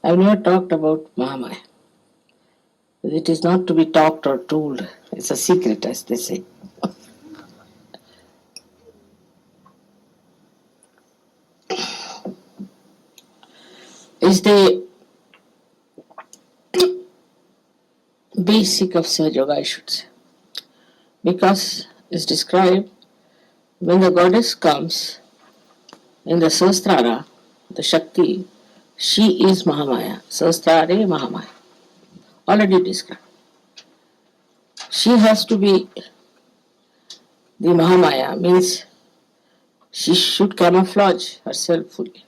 I have never talked about Mahamaya. It is not to be talked or told, it's a secret, as they say. is the basic of Sahaja Yoga, I should say. Because it's described when the goddess comes in the Sahasrara, the Shakti, she is Mahamaya. Sahasrare Mahamaya. Already described. She has to be the Mahamaya, means she should camouflage herself fully.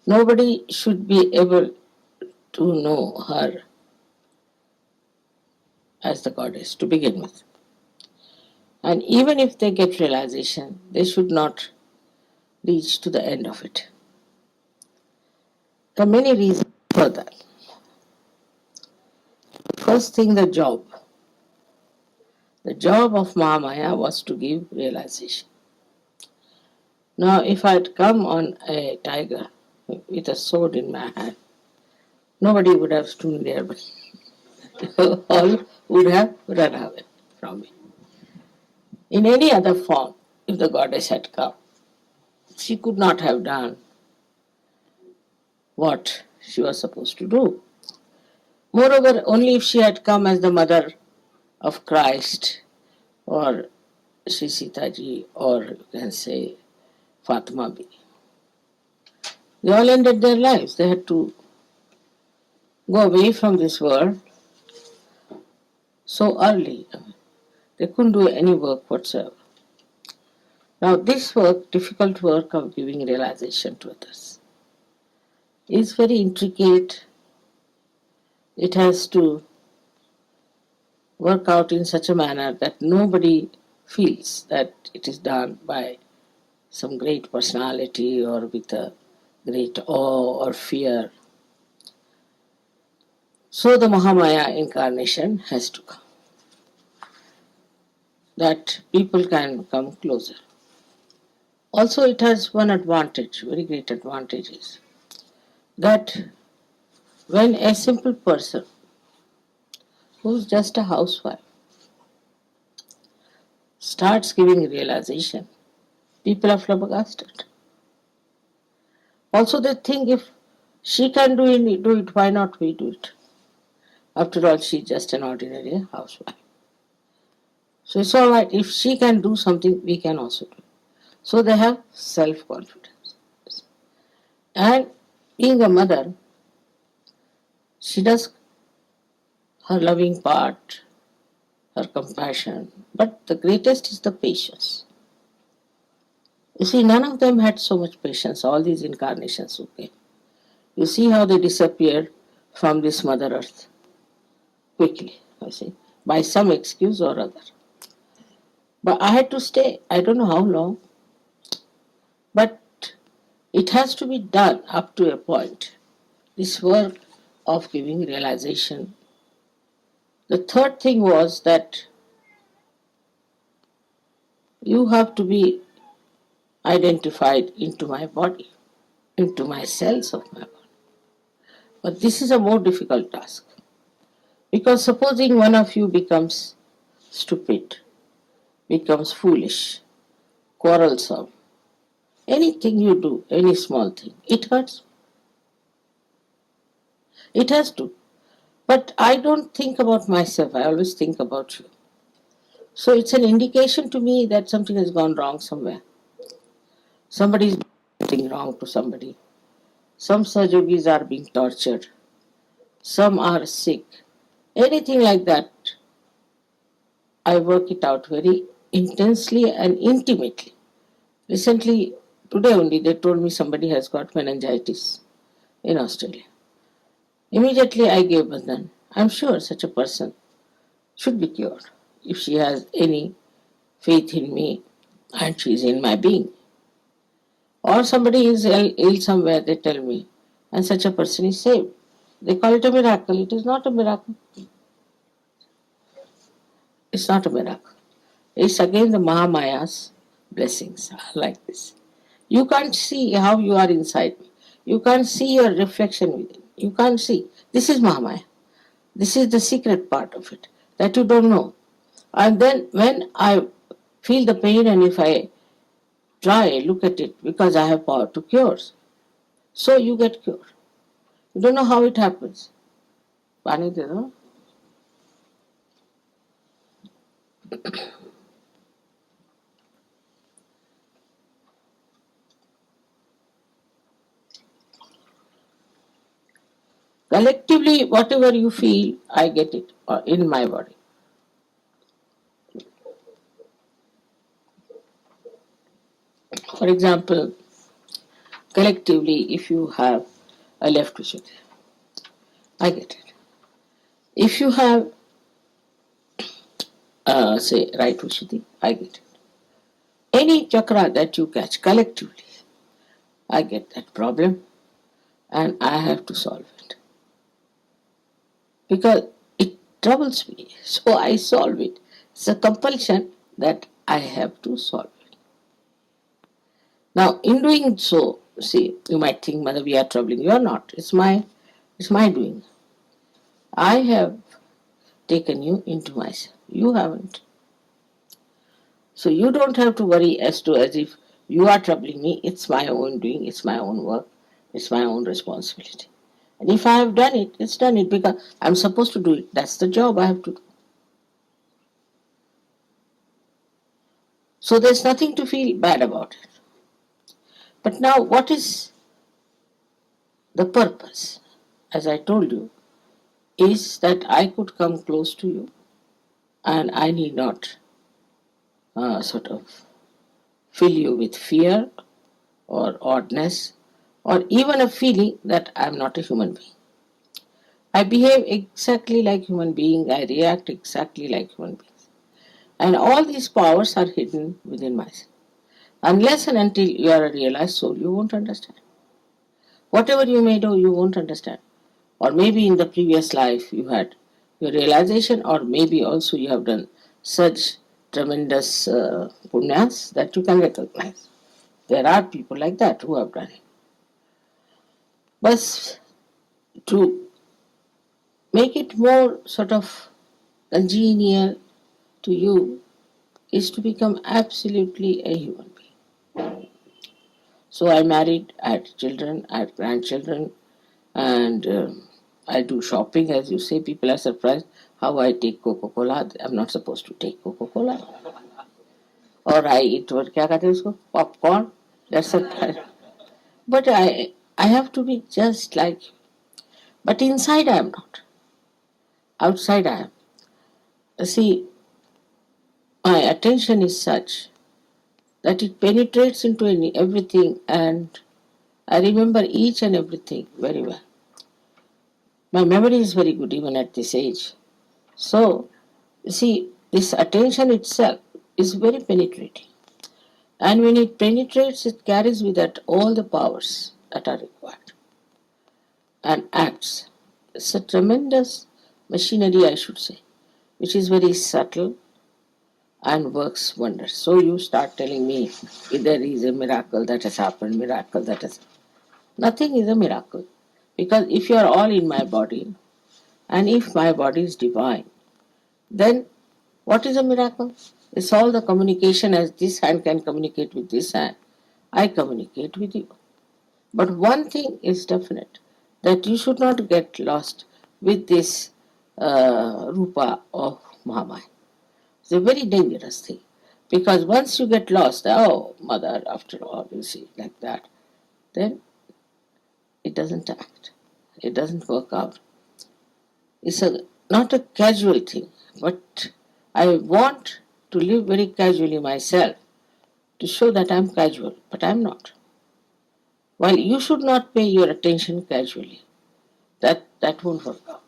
Nobody should be able to know her as the goddess to begin with. And even if they get realization, they should not reach to the end of it. There are many reasons for that. First thing, the job. The job of Mahamaya was to give realization. Now, if I had come on a tiger with a sword in my hand, nobody would have stood nearby. All would have run away from me. In any other form, if the goddess had come, she could not have done what she was supposed to do. Moreover, only if she had come as the mother of Christ, or Shri Mata Ji, or you can say Fatima B. They all ended their lives. They had to go away from this world so early. They couldn't do any work whatsoever. Now, this work, difficult work of giving realization to others, is very intricate. It has to work out in such a manner that nobody feels that it is done by some great personality or with a great awe or fear. So the Mahamaya incarnation has to come, that people can come closer. Also, it has one advantage, very great advantage is that when a simple person who's just a housewife starts giving realization, people are flabbergasted. Also, they think if she can do it, why not we do it? After all, she's just an ordinary housewife. So it's all right. If she can do something, we can also do it. So they have self-confidence. And being a mother, she does her loving part, her compassion, but the greatest is the patience. You see, none of them had so much patience, all these incarnations who came. You see how they disappeared from this Mother Earth quickly, you see, by some excuse or other. But I had to stay, I don't know how long, but it has to be done up to a point. This work of giving realization. The third thing was that you have to be identified into my body, into my cells of my body. But this is a more difficult task. Because supposing one of you becomes stupid, becomes foolish, quarrelsome, anything you do, any small thing, it hurts. It has to. But I don't think about myself, I always think about you. So it's an indication to me that something has gone wrong somewhere. Somebody is doing something wrong to somebody. Some Sahaja Yogis are being tortured. Some are sick. Anything like that, I work it out very intensely and intimately. Recently, today only, they told me somebody has got meningitis in Australia. Immediately I gave Bandhan. I'm sure such a person should be cured if she has any faith in me and she is in my being. Or somebody is ill somewhere, they tell me, and such a person is saved. They call it a miracle. It is not a miracle. It's not a miracle. It's again the Mahamaya's blessings like this. You can't see how you are inside me. You can't see your reflection within. You can't see. This is Mahamaya. This is the secret part of it that you don't know. And then when I feel the pain and if I try, look at it, because I have power to cure. So you get cured. You don't know how it happens. Pani de do. Collectively, whatever you feel, I get it in my body. For example, collectively, if you have a left Vishuddhi, I get it. If you have, say, right Vishuddhi, I get it. Any chakra that you catch collectively, I get that problem and I have to solve it. Because it troubles me, so I solve it. It's a compulsion that I have to solve it. Now, in doing so, see, you might think, Mother, we are troubling. You are not. It's my doing. I have taken you into myself. You haven't. So you don't have to worry as if you are troubling me. It's my own doing. It's my own work. It's my own responsibility. And if I have done it, it's done it because I'm supposed to do it. That's the job I have to do. So there's nothing to feel bad about it. But now, what is the purpose? As I told you, is that I could come close to you and I need not sort of fill you with fear or oddness or even a feeling that I'm not a human being. I behave exactly like human being. I react exactly like human beings. And all these powers are hidden within myself. Unless and until you are a realized soul, you won't understand. Whatever you may do, you won't understand. Or maybe in the previous life you had your realization, or maybe also you have done such tremendous punyas that you can recognize. There are people like that who have done it. But to make it more sort of congenial to you is to become absolutely a human being. So I married, I had children, I had grandchildren, and I do shopping, as you say. People are surprised how I take Coca-Cola. I'm not supposed to take Coca-Cola. Or I eat what kya kehte hain usko? Popcorn. That's it. But I have to be just like you. But inside I am not. Outside I am. See, my attention is such that it penetrates into everything, and I remember each and everything very well. My memory is very good even at this age. So, you see, this attention itself is very penetrating. And when it penetrates, it carries with it all the powers that are required and acts. It's a tremendous machinery, I should say, which is very subtle and works wonders. So you start telling me if there is a miracle that has happened, miracle that has. Nothing is a miracle. Because if you are all in my body, and if my body is divine, then what is a miracle? It's all the communication, as this hand can communicate with this hand. I communicate with you. But one thing is definite, that you should not get lost with this rupa of Mahamaya. It's a very dangerous thing. Because once you get lost, oh, mother, after all, you see, like that, then it doesn't act. It doesn't work out. It's not a casual thing, but I want to live very casually myself to show that I'm casual, but I'm not. While you should not pay your attention casually, that won't work out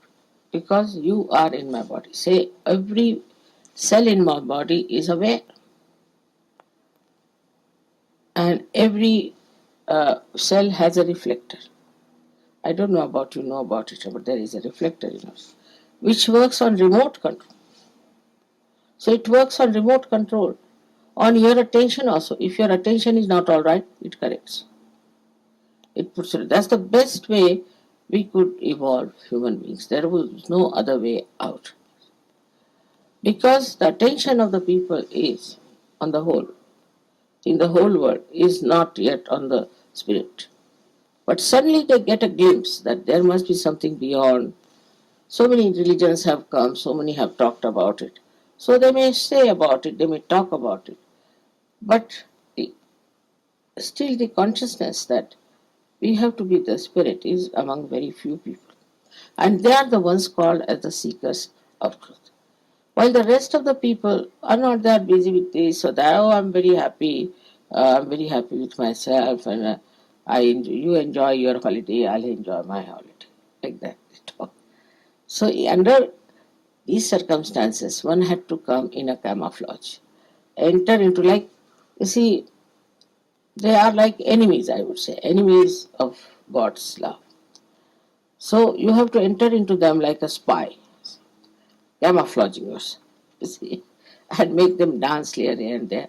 because you are in my body. Say, every cell in my body is aware, and every cell has a reflector. I don't know about you know about it, but there is a reflector in us, which works on remote control. So it works on remote control, on your attention also. If your attention is not all right, it corrects. It puts it. That's the best way we could evolve human beings. There was no other way out. Because the attention of the people is, on the whole, in the whole world, is not yet on the spirit. But suddenly they get a glimpse that there must be something beyond. So many religions have come, so many have talked about it. So they may say about it, they may talk about it. But the, still the consciousness that we have to be the spirit is among very few people. And they are the ones called as the seekers of truth. While the rest of the people are not that busy with this or that, oh, I'm very happy with myself, and you enjoy your holiday, I'll enjoy my holiday. Like that. They talk. So, under these circumstances, one had to come in a camouflage, enter into, like, you see, they are like enemies, I would say, enemies of God's love. So, you have to enter into them like a spy, camouflaging yourself, you see, and make them dance here and there.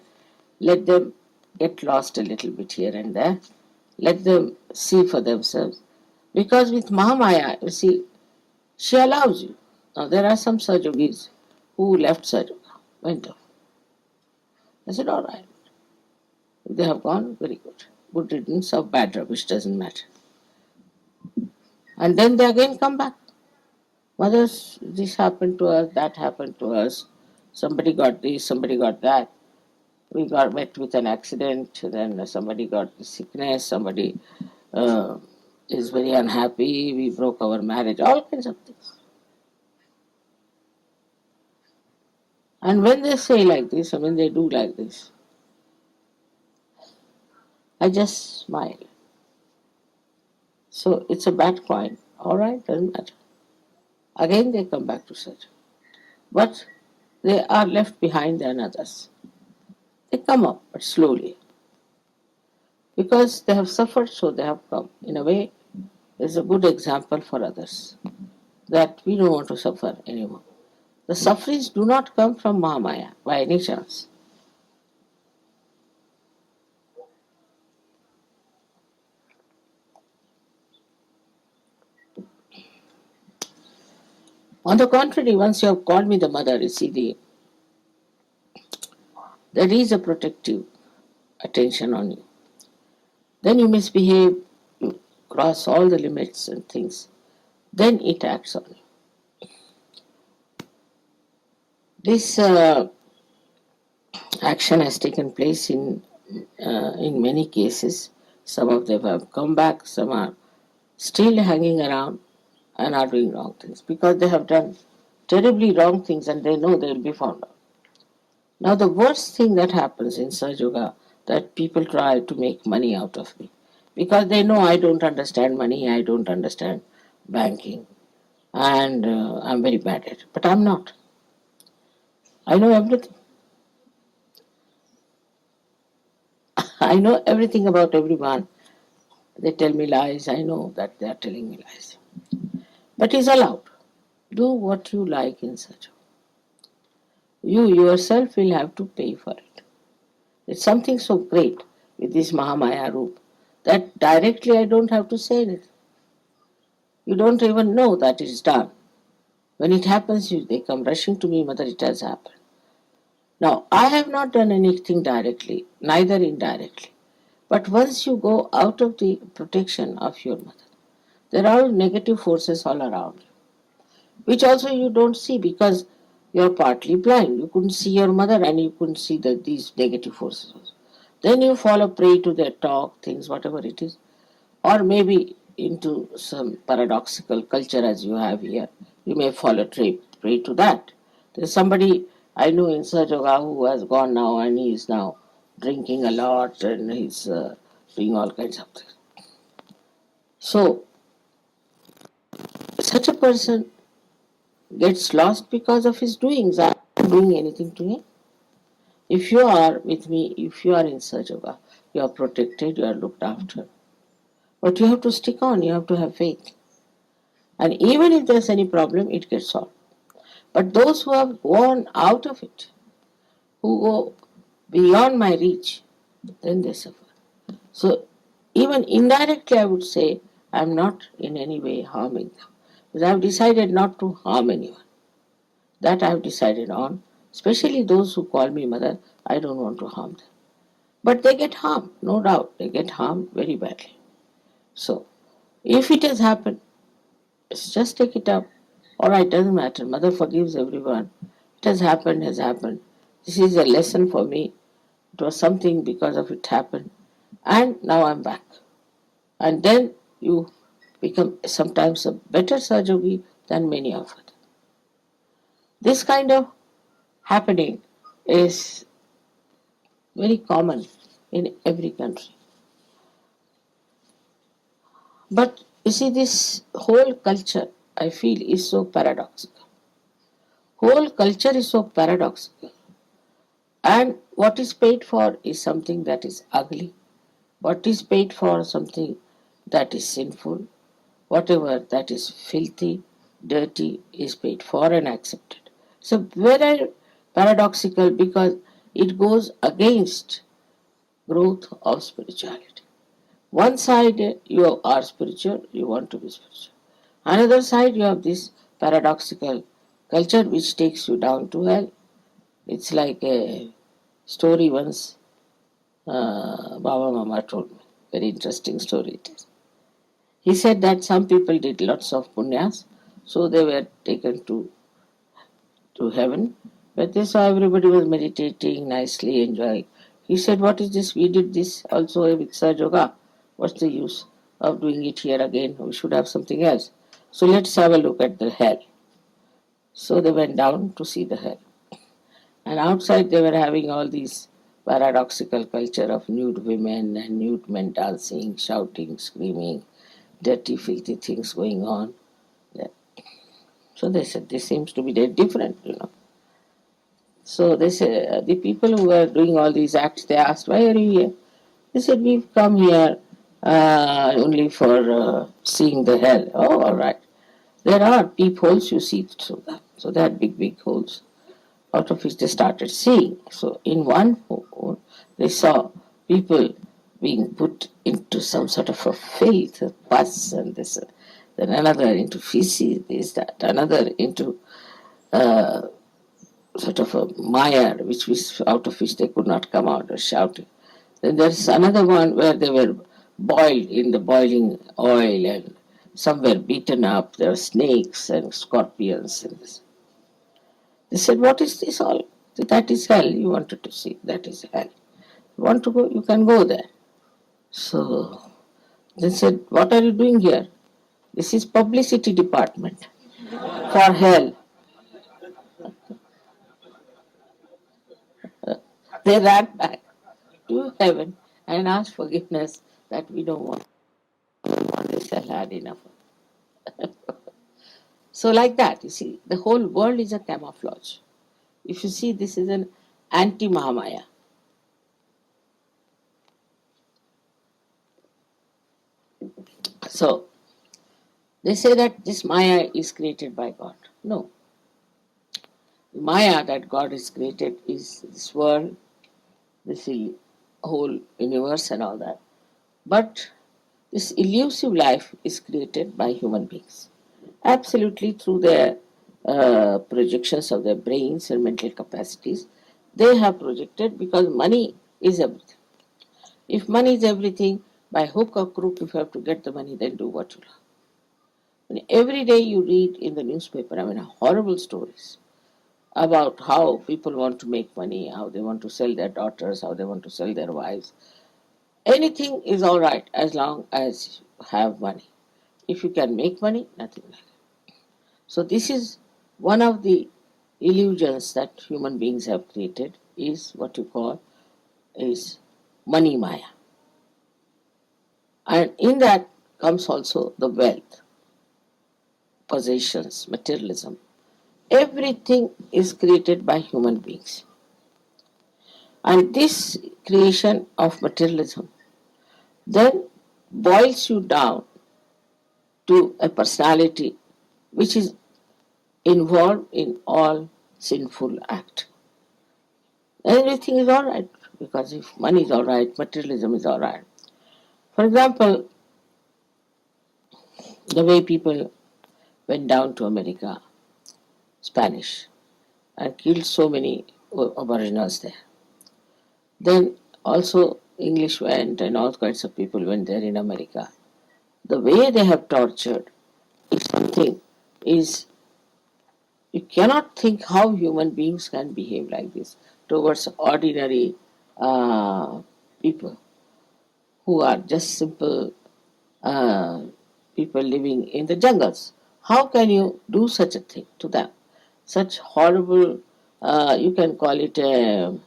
Let them get lost a little bit here and there. Let them see for themselves. Because with Mahamaya, you see, she allows you. Now, there are some Sahaja Yogis who left Sahaja Yoga, went off. I said, all right. If they have gone, very good. Good riddance of bad rubbish, doesn't matter. And then they again come back. Mothers, this happened to us, that happened to us. Somebody got this, somebody got that. We got met with an accident, then somebody got the sickness, somebody is very unhappy, we broke our marriage, all kinds of things. And when they say like this, or when they do like this, I just smile. So it's a bad coin. All right, doesn't matter. Again they come back to search. But they are left behind than others. They come up, but slowly. Because they have suffered, so they have come. In a way, it's a good example for others that we don't want to suffer anymore. The sufferings do not come from Mahamaya by any chance. On the contrary, once you have called me the mother, you see, there is a protective attention on you. Then you misbehave, you cross all the limits and things. Then it acts on you. This action has taken place in many cases. Some of them have come back, some are still hanging around and are doing wrong things because they have done terribly wrong things and they know they will be found out. Now the worst thing that happens in Sahaja Yoga, that people try to make money out of me because they know I don't understand money, I don't understand banking, and I'm very bad at it. But I'm not. I know everything. I know everything about everyone. They tell me lies. I know that they are telling me lies. But it's allowed. Do what you like in Sahaja. You yourself will have to pay for it. It's something so great with this Mahamaya Roop that directly I don't have to say it. You don't even know that it's done. When it happens, they come rushing to me, Mother, it has happened. Now, I have not done anything directly, neither indirectly. But once you go out of the protection of your mother, there are negative forces all around you, which also you don't see because you're partly blind. You couldn't see your mother and you couldn't see these negative forces also. Then you fall a prey to their talk, things, whatever it is, or maybe into some paradoxical culture as you have here. You may fall a prey to that. There's somebody I know in Sahaja Yoga who has gone now and he is now drinking a lot and he's doing all kinds of things. So, such a person gets lost because of his doings. I'm not doing anything to him. If you are with me, if you are in Sahaja Yoga, you are protected, you are looked after. But you have to stick on, you have to have faith. And even if there's any problem, it gets solved. But those who have gone out of it, who go beyond my reach, then they suffer. So even indirectly I would say I'm not in any way harming them. Because I have decided not to harm anyone. That I have decided on. Especially those who call me mother, I don't want to harm them. But they get harmed, no doubt. They get harmed very badly. So, if it has happened, just take it up. Alright, doesn't matter. Mother forgives everyone. It has happened, has happened. This is a lesson for me. It was something because of it happened. And now I'm back. And then you become sometimes a better Sahaja Yogi than many of us. This kind of happening is very common in every country. But you see, this whole culture, I feel, is so paradoxical. Whole culture is so paradoxical. And what is paid for is something that is ugly. What is paid for something that is sinful. Whatever that is filthy, dirty is paid for and accepted. So very paradoxical because it goes against growth of spirituality. One side you are spiritual, you want to be spiritual. Another side you have this paradoxical culture which takes you down to hell. It's like a story once Baba Mama told me. Very interesting story it is. He said that some people did lots of punyas, so they were taken to heaven. But they saw everybody was meditating nicely, enjoying. He said, "What is this? We did this also with Sahaja Yoga. What's the use of doing it here again? We should have something else. So let's have a look at the hell." So they went down to see the hell. And outside they were having all these paradoxical culture of nude women and nude men dancing, shouting, screaming, dirty, filthy things going on. Yeah. So they said, this seems to be very different. So they said, the people who were doing all these acts, they asked, why are you here? They said, we've come here only for seeing the hell. Oh, all right. There are peepholes, you see through them. So they had big, big holes out of which they started seeing. So in one hole, they saw people being put into some sort of a filth, a pus, and this, then another into feces, this, that, another into sort of a mire, which was out of which they could not come out or shouting. Then there's another one where they were boiled in the boiling oil and some were beaten up. There were snakes and scorpions and this. They said, what is this all? That is hell. You wanted to see. That is hell. You want to go? You can go there. So they said, what are you doing here? This is publicity department for hell. They ran back to heaven and asked forgiveness that we don't want this hell, had enough. So like that, you see, the whole world is a camouflage. If you see, this is an anti-Mahamaya. So they say that this Maya is created by God. No. The Maya that God has created is this world, this whole universe and all that. But this elusive life is created by human beings. Absolutely through their projections of their brains and mental capacities. They have projected because money is everything. If money is everything, by hook or crook, if you have to get the money, then do what you love. And every day you read in the newspaper, horrible stories about how people want to make money, how they want to sell their daughters, how they want to sell their wives. Anything is all right as long as you have money. If you can make money, nothing like it. So this is one of the illusions that human beings have created is what you call is money maya. And in that comes also the wealth, possessions, materialism. Everything is created by human beings. And this creation of materialism then boils you down to a personality which is involved in all sinful act. Everything is all right because if money is all right, materialism is all right. For example, the way people went down to America, Spanish, and killed so many aboriginals there. Then also English went and all kinds of people went there in America the way they have tortured is something is you cannot think how human beings can behave like this towards ordinary people who are just simple uh, people living in the jungles. How can you do such a thing to them? Such horrible, you can call it a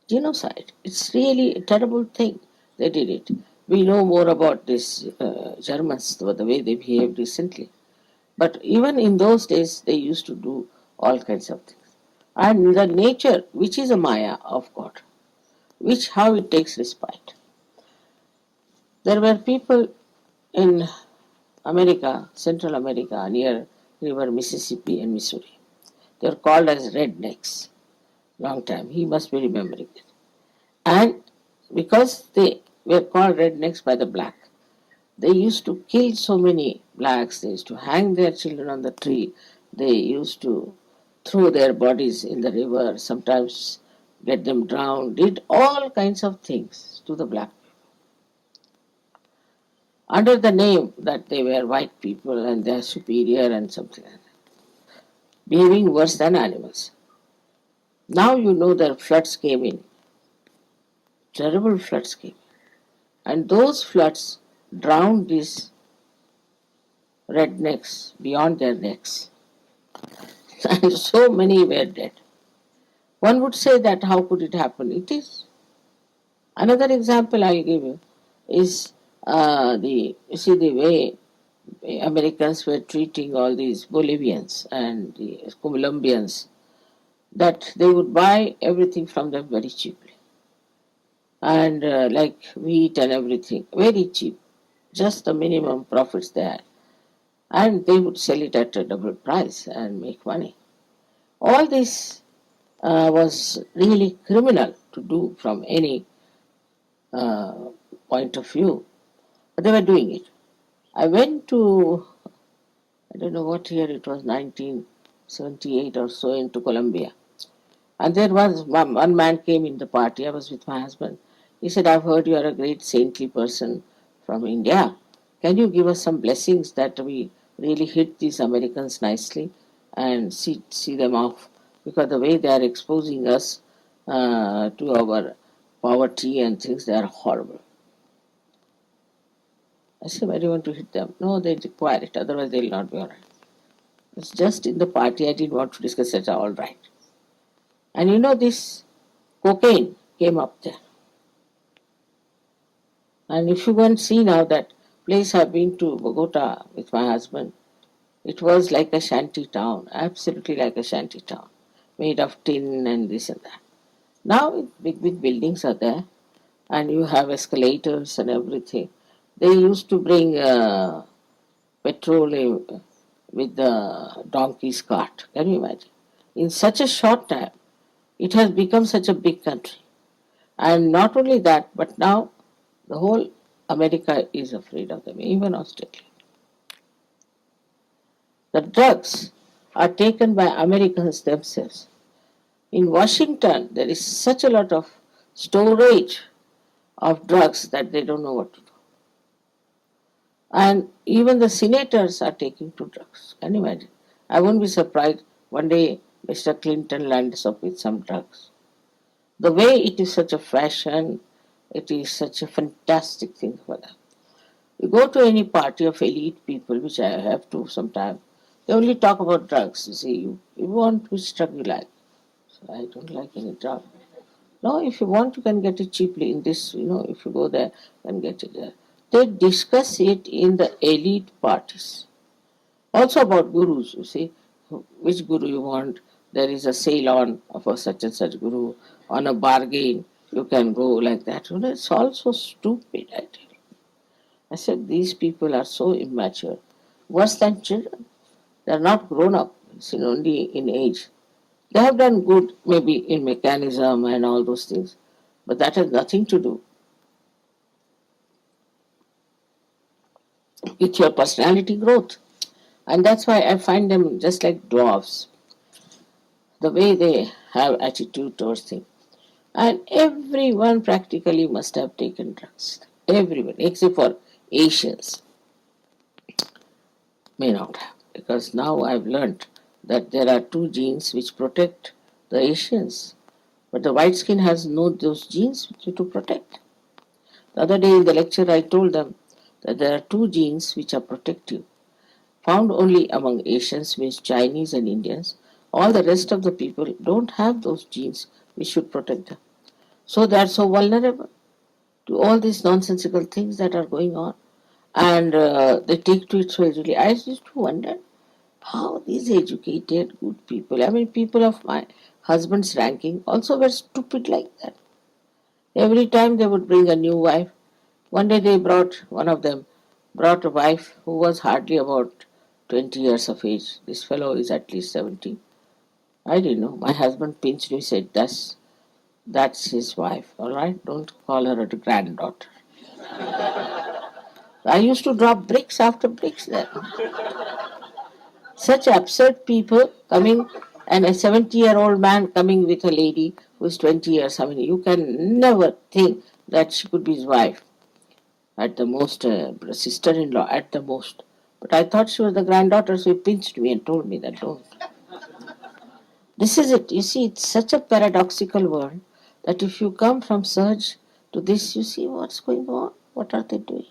genocide. It's really a terrible thing. They did it. We know more about this Germans, the way they behaved recently. But even in those days, they used to do all kinds of things. And the nature, which is a Maya of God, which how it takes respite. There were people in America, Central America, near river Mississippi and Missouri. They are called as rednecks. Long time. He must be remembering it. And because they were called rednecks by the black, they used to kill so many blacks. They used to hang their children on the tree. They used to throw their bodies in the river, sometimes get them drowned, did all kinds of things to the black under the name that they were white people and they are superior and something like that, behaving worse than animals. Now you know that floods came in, terrible floods came in, and those floods drowned these rednecks beyond their necks, and so many were dead. One would say that how could it happen? It is. Another example I'll give you is the you see the way Americans were treating all these Bolivians and the Colombians, that they would buy everything from them very cheaply. And like wheat and everything, very cheap, just the minimum profits there. And they would sell it at a double price and make money. All this was really criminal to do from any uh, point of view, but they were doing it. I went to, I don't know what year it was, 1978 or so, into Colombia. And there was one man came in the party. I was with my husband. He said, I've heard you are a great saintly person from India. Can you give us some blessings that we really hit these Americans nicely and see them off? Because the way they are exposing us to our poverty and things, they are horrible. I said, why do you want to hit them? No, they require it, otherwise they'll not be all right. It's just in the party, I didn't want to discuss it, all right. And you know, this cocaine came up there. And if you go and see now that place I've been to, Bogota, with my husband, it was like a shanty town, absolutely like a shanty town, made of tin and this and that. Now big, big buildings are there, and you have escalators and everything. They used to bring petrol with the donkey's cart. Can you imagine? In such a short time, it has become such a big country. And not only that, but now the whole America is afraid of them, even Australia. The drugs are taken by Americans themselves. In Washington, there is such a lot of storage of drugs that they don't know what to do. And even the senators are taking to drugs. Can you imagine? I won't be surprised one day Mr. Clinton lands up with some drugs. The way it is such a fashion, it is such a fantastic thing for them. You go to any party of elite people, which I have to sometimes, they only talk about drugs. You see, you want which drug you like. So I don't like any drug. No, if you want, you can get it cheaply in this, if you go there, you can get it there. They discuss it in the elite parties. Also about gurus, you see, which guru you want. There is a sale on of a such and such guru. On a bargain, you can go like that. It's all so stupid, I tell you. I said, these people are so immature, worse than children. They are not grown up, only in age. They have done good maybe in mechanism and all those things, but that has nothing to do with your personality growth. And that's why I find them just like dwarfs, the way they have attitude towards things. And everyone practically must have taken drugs. Everyone, except for Asians, may not have. Because now I've learnt that there are two genes which protect the Asians. But the white skin has no those genes to protect. The other day in the lecture I told them that there are two genes which are protective, found only among Asians, means Chinese and Indians. All the rest of the people don't have those genes which should protect them. So they are so vulnerable to all these nonsensical things that are going on. And they take to it so easily. I used to wonder how these educated, good people, I mean, people of my husband's ranking, also were stupid like that. Every time they would bring a new wife. One day one of them brought a wife who was hardly about 20 years of age. This fellow is at least 70. I didn't know. My husband pinched me, said, that's his wife, all right? Don't call her a granddaughter. I used to drop bricks after bricks there. Such absurd people coming, and a 70-year-old man coming with a lady who is 20 years. I mean, you can never think that she could be his wife. At the most, sister-in-law, at the most. But I thought she was the granddaughter, so he pinched me and told me that don't. This is it. You see, it's such a paradoxical world that if you come from Sahaj to this, you see what's going on. What are they doing?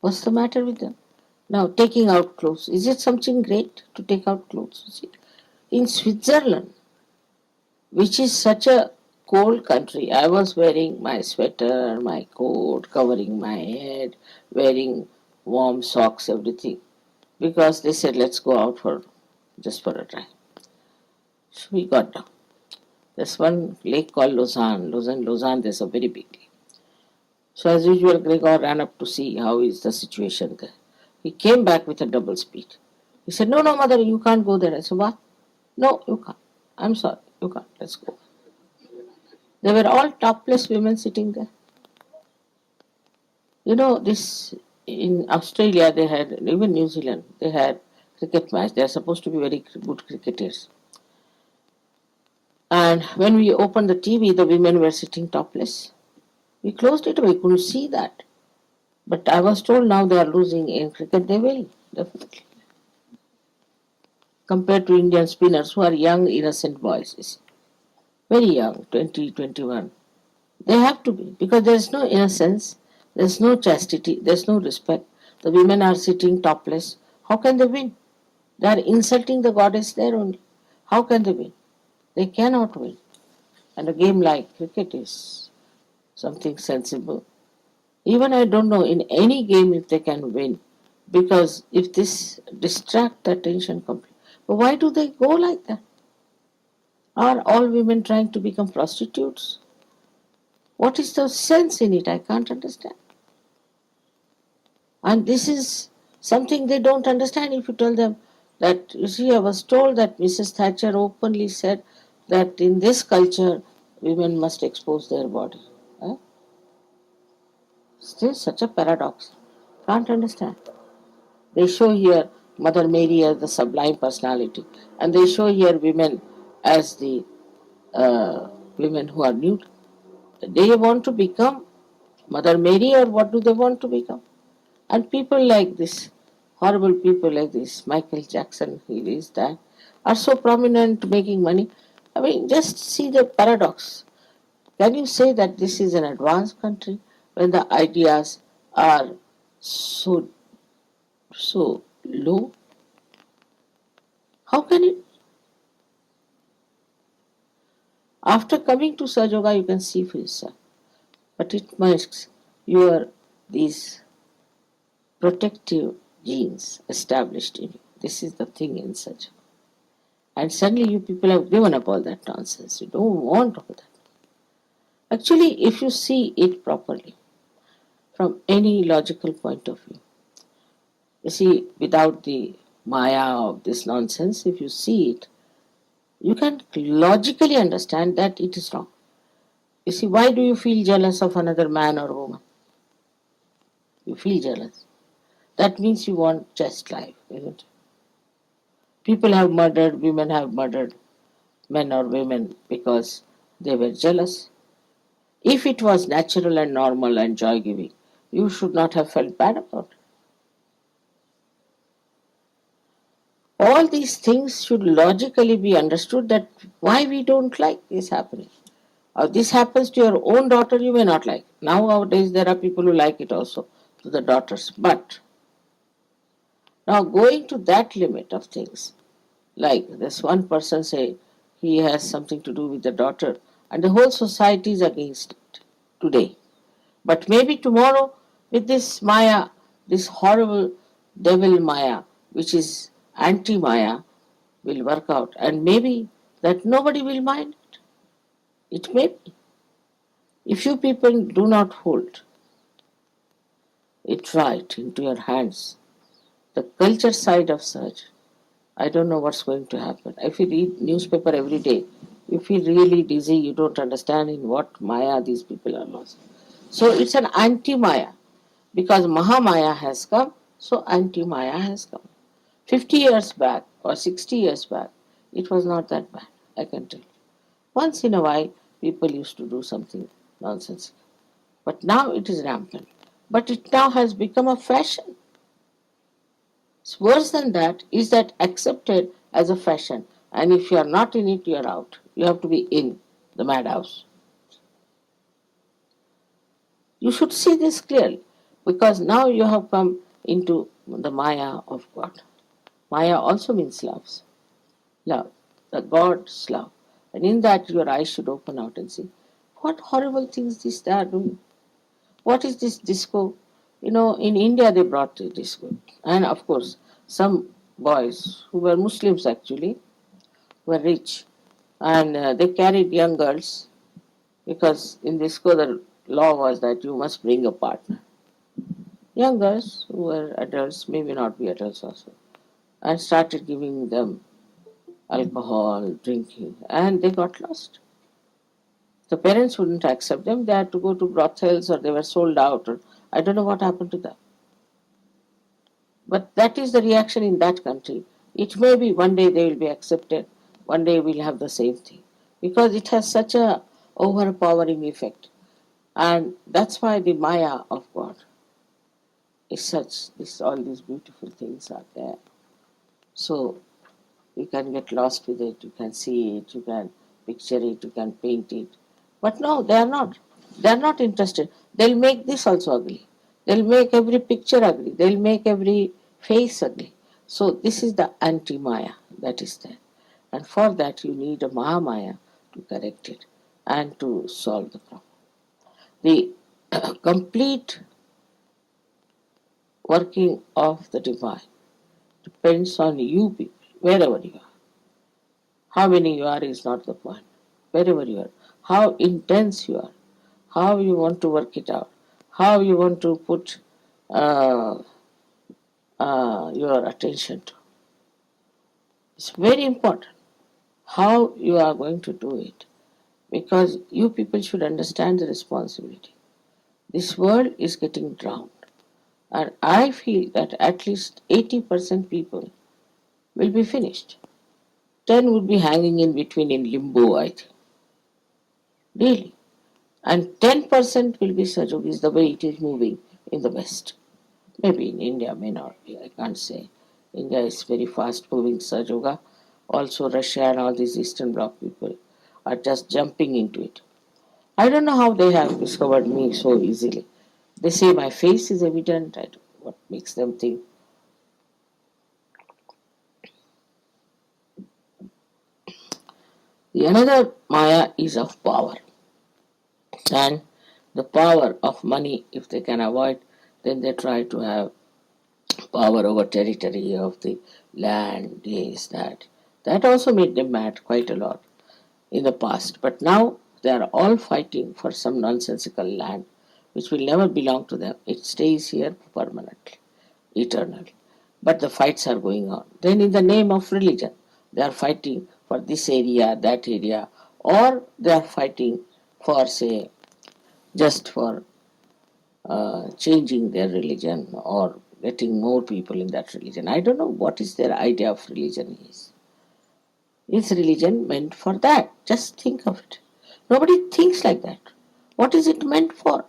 What's the matter with them? Now, taking out clothes. Is it something great to take out clothes? You see, in Switzerland, which is such a cold country, I was wearing my sweater, my coat, covering my head, wearing warm socks, everything, because they said, let's go out for just for a drive. So we got down. There's one lake called Lausanne, there's a very big lake. So as usual, Gregor ran up to see how is the situation there. He came back with a double speed. He said, no, mother, you can't go there. I said, what? No, you can't. I'm sorry, you can't. Let's go. They were all topless women sitting there. You know, this in Australia they had, even New Zealand, they had cricket match. They are supposed to be very good cricketers. And when we opened the TV, the women were sitting topless. We closed it, we couldn't see that. But I was told now they are losing in cricket, they will, definitely. Compared to Indian spinners who are young, innocent boys. Very young, 20, 21. They have to be, because there's no innocence, there's no chastity, there's no respect. The women are sitting topless. How can they win? They are insulting the goddess there only. How can they win? They cannot win. And a game like cricket is something sensible. Even I don't know in any game if they can win, because if this distract the attention completely. But why do they go like that? Are all women trying to become prostitutes? What is the sense in it? I can't understand. And this is something they don't understand if you tell them that, you see, I was told that Mrs. Thatcher openly said that in this culture, women must expose their body. Huh? Still such a paradox. Can't understand. They show here Mother Mary as the sublime personality, and they show here women as the women who are nude. They want to become Mother Mary, or what do they want to become? And people like this, horrible people like this, Michael Jackson, he is that, are so prominent making money. I mean, just see the paradox. Can you say that this is an advanced country when the ideas are so low? How can it? After coming to Sahaja Yoga, you can see for yourself. But it must your these protective genes established in you. This is the thing in Sahaja. And suddenly you people have given up all that nonsense. You don't want all that. Actually, if you see it properly, from any logical point of view, you see, without the maya of this nonsense, if you see it, you can logically understand that it is wrong. You see, why do you feel jealous of another man or woman? You feel jealous. That means you want just life, isn't it? People have murdered, women have murdered men or women because they were jealous. If it was natural and normal and joy-giving, you should not have felt bad about it. All these things should logically be understood, that why we don't like this happening. Or this happens to your own daughter, you may not like. Nowadays there are people who like it also to the daughters. But now going to that limit of things, like this one person say he has something to do with the daughter and the whole society is against it today. But maybe tomorrow with this Maya, this horrible devil Maya, which is anti-Maya, will work out, and maybe that nobody will mind it. It may be. If you people do not hold it right into your hands, the culture side of such, I don't know what's going to happen. If you read newspaper every day, you feel really dizzy, you don't understand in what Maya these people are lost. So it's an anti-Maya. Because Mahamaya has come, so anti-Maya has come. 50 years back or 60 years back, it was not that bad, I can tell you. Once in a while, people used to do something nonsensical. But now it is rampant. But it now has become a fashion. It's worse than that is that accepted as a fashion. And if you are not in it, you are out. You have to be in the madhouse. You should see this clearly, because now you have come into the Maya of God. Maya also means love, the God's love. And in that your eyes should open out and see what horrible things they are doing. What is this disco? In India they brought the disco. And of course, some boys who were Muslims actually were rich, and they carried young girls, because in disco the law was that you must bring a partner. Young girls who were adults, maybe not be adults also, and started giving them alcohol, drinking, and they got lost. The parents wouldn't accept them. They had to go to brothels, or they were sold out, or I don't know what happened to them. But that is the reaction in that country. It may be one day they will be accepted, one day we'll have the same thing. Because it has such a overpowering effect. And that's why the Maya of God is such. All these beautiful things are there. So you can get lost with it, you can see it, you can picture it, you can paint it. But no, they are not. They are not interested. They'll make this also ugly. They'll make every picture ugly. They'll make every face ugly. So this is the anti-Maya that is there. And for that you need a Mahamaya to correct it and to solve the problem. The complete working of the divine depends on you people, wherever you are. How many you are is not the point. Wherever you are, how intense you are, how you want to work it out, how you want to put uh, your attention to. It's very important how you are going to do it, because you people should understand the responsibility. This world is getting drowned, and I feel that at least 80% people will be finished. 10 would be hanging in between in limbo, I think. Really. And 10% will be Sajogis the way it is moving in the West. Maybe in India, may not be, I can't say. India is very fast moving Sajoga. Also, Russia and all these Eastern Bloc people are just jumping into it. I don't know how they have discovered me so easily. They say my face is evident. I don't know what makes them think. The another Maya is of power. And the power of money, if they can avoid, then they try to have power over territory of the land, this, that. That also made them mad quite a lot in the past. But now they are all fighting for some nonsensical land which will never belong to them. It stays here permanently, eternally. But the fights are going on. Then in the name of religion, they are fighting for this area, that area, or they are fighting for, say, just for changing their religion or getting more people in that religion. I don't know what is their idea of religion is. Is religion meant for that? Just think of it. Nobody thinks like that. What is it meant for?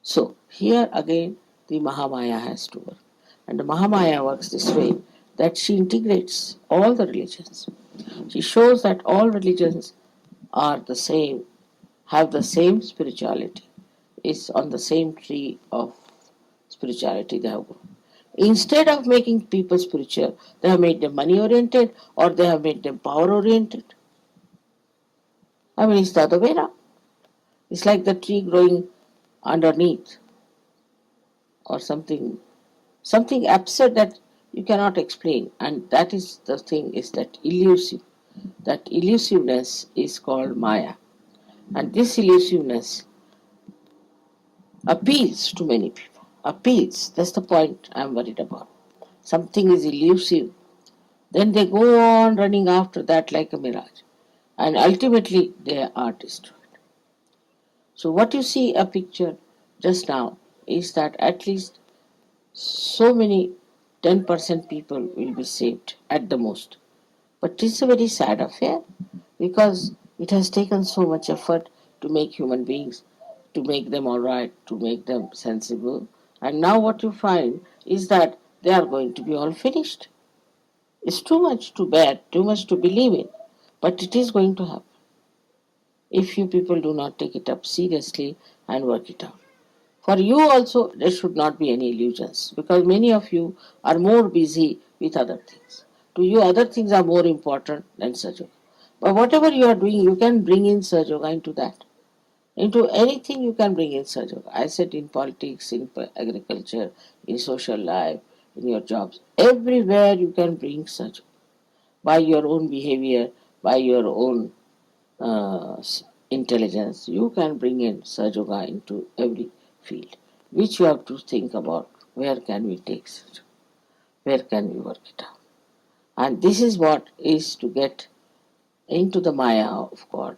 So here again the Mahamaya has to work. And the Mahamaya works this way that she integrates all the religions. She shows that all religions are the same, have the same spirituality, is on the same tree of spirituality they have grown. Instead of making people spiritual, they have made them money oriented or they have made them power oriented. I mean, it's the other way around. It's like the tree growing underneath or something absurd that you cannot explain. And that is the thing, is that elusive. That elusiveness is called Maya. And this elusiveness appeals to many people. Appeals. That's the point I'm worried about. Something is elusive. Then they go on running after that like a mirage. And ultimately they are destroyed. So what you see a picture just now is that at least so many 10% people will be saved at the most. But it's a very sad affair because it has taken so much effort to make human beings, to make them alright, to make them sensible. And now what you find is that they are going to be all finished. It's too much to bear, too much to believe in. But it is going to happen if you people do not take it up seriously and work it out. For you also, there should not be any illusions because many of you are more busy with other things. To you, other things are more important than Sahaja Yoga. But whatever you are doing, you can bring in Sahaja Yoga into that. Into anything you can bring in Sahaja Yoga. I said in politics, in agriculture, in social life, in your jobs. Everywhere you can bring Sahaja Yoga. By your own behavior, by your own uh, intelligence, you can bring in Sahaja Yoga into every field, which you have to think about where can we take Sahaja, where can we work it out. And this is what is to get into the Maya of God,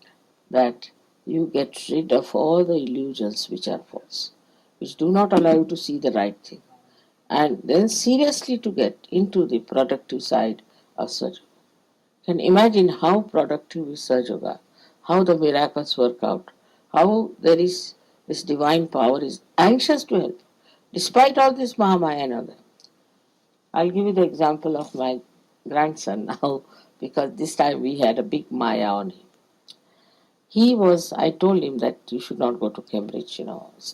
that you get rid of all the illusions which are false, which do not allow you to see the right thing, and then seriously to get into the productive side of Sahaja. Can imagine how productive is Sahaja Yoga, how the miracles work out, how there is this divine power is anxious to help, despite all this Mahamaya and all that. I'll give you the example of my grandson now, because this time we had a big Maya on him. I told him that you should not go to Cambridge,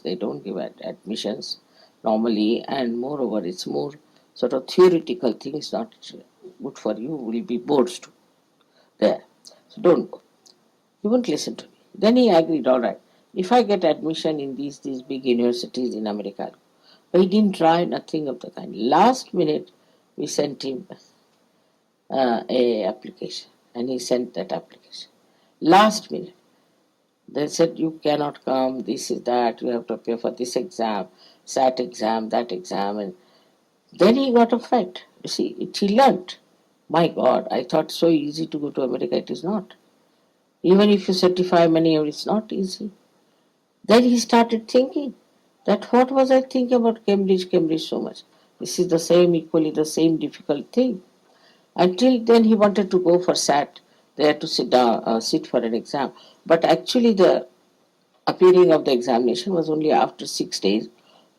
they don't give admissions normally, and moreover, it's more sort of theoretical things, not good for you, will be boards too there. So don't go. He wouldn't listen to me. Then he agreed, all right, if I get admission in these big universities in America. But he didn't try, nothing of the kind. Last minute, we sent him a application, and he sent that application. Last minute, they said, you cannot come, this is that, you have to appear for this exam, SAT exam, that exam. And then he got a fright. You see, he learnt. My God, I thought so easy to go to America, it is not. Even if you certify many, it's not easy. Then he started thinking that what was I thinking about Cambridge so much? This is the same, equally the same difficult thing. Until then he wanted to go for SAT, there to sit for an exam. But actually the appearing of the examination was only after 6 days.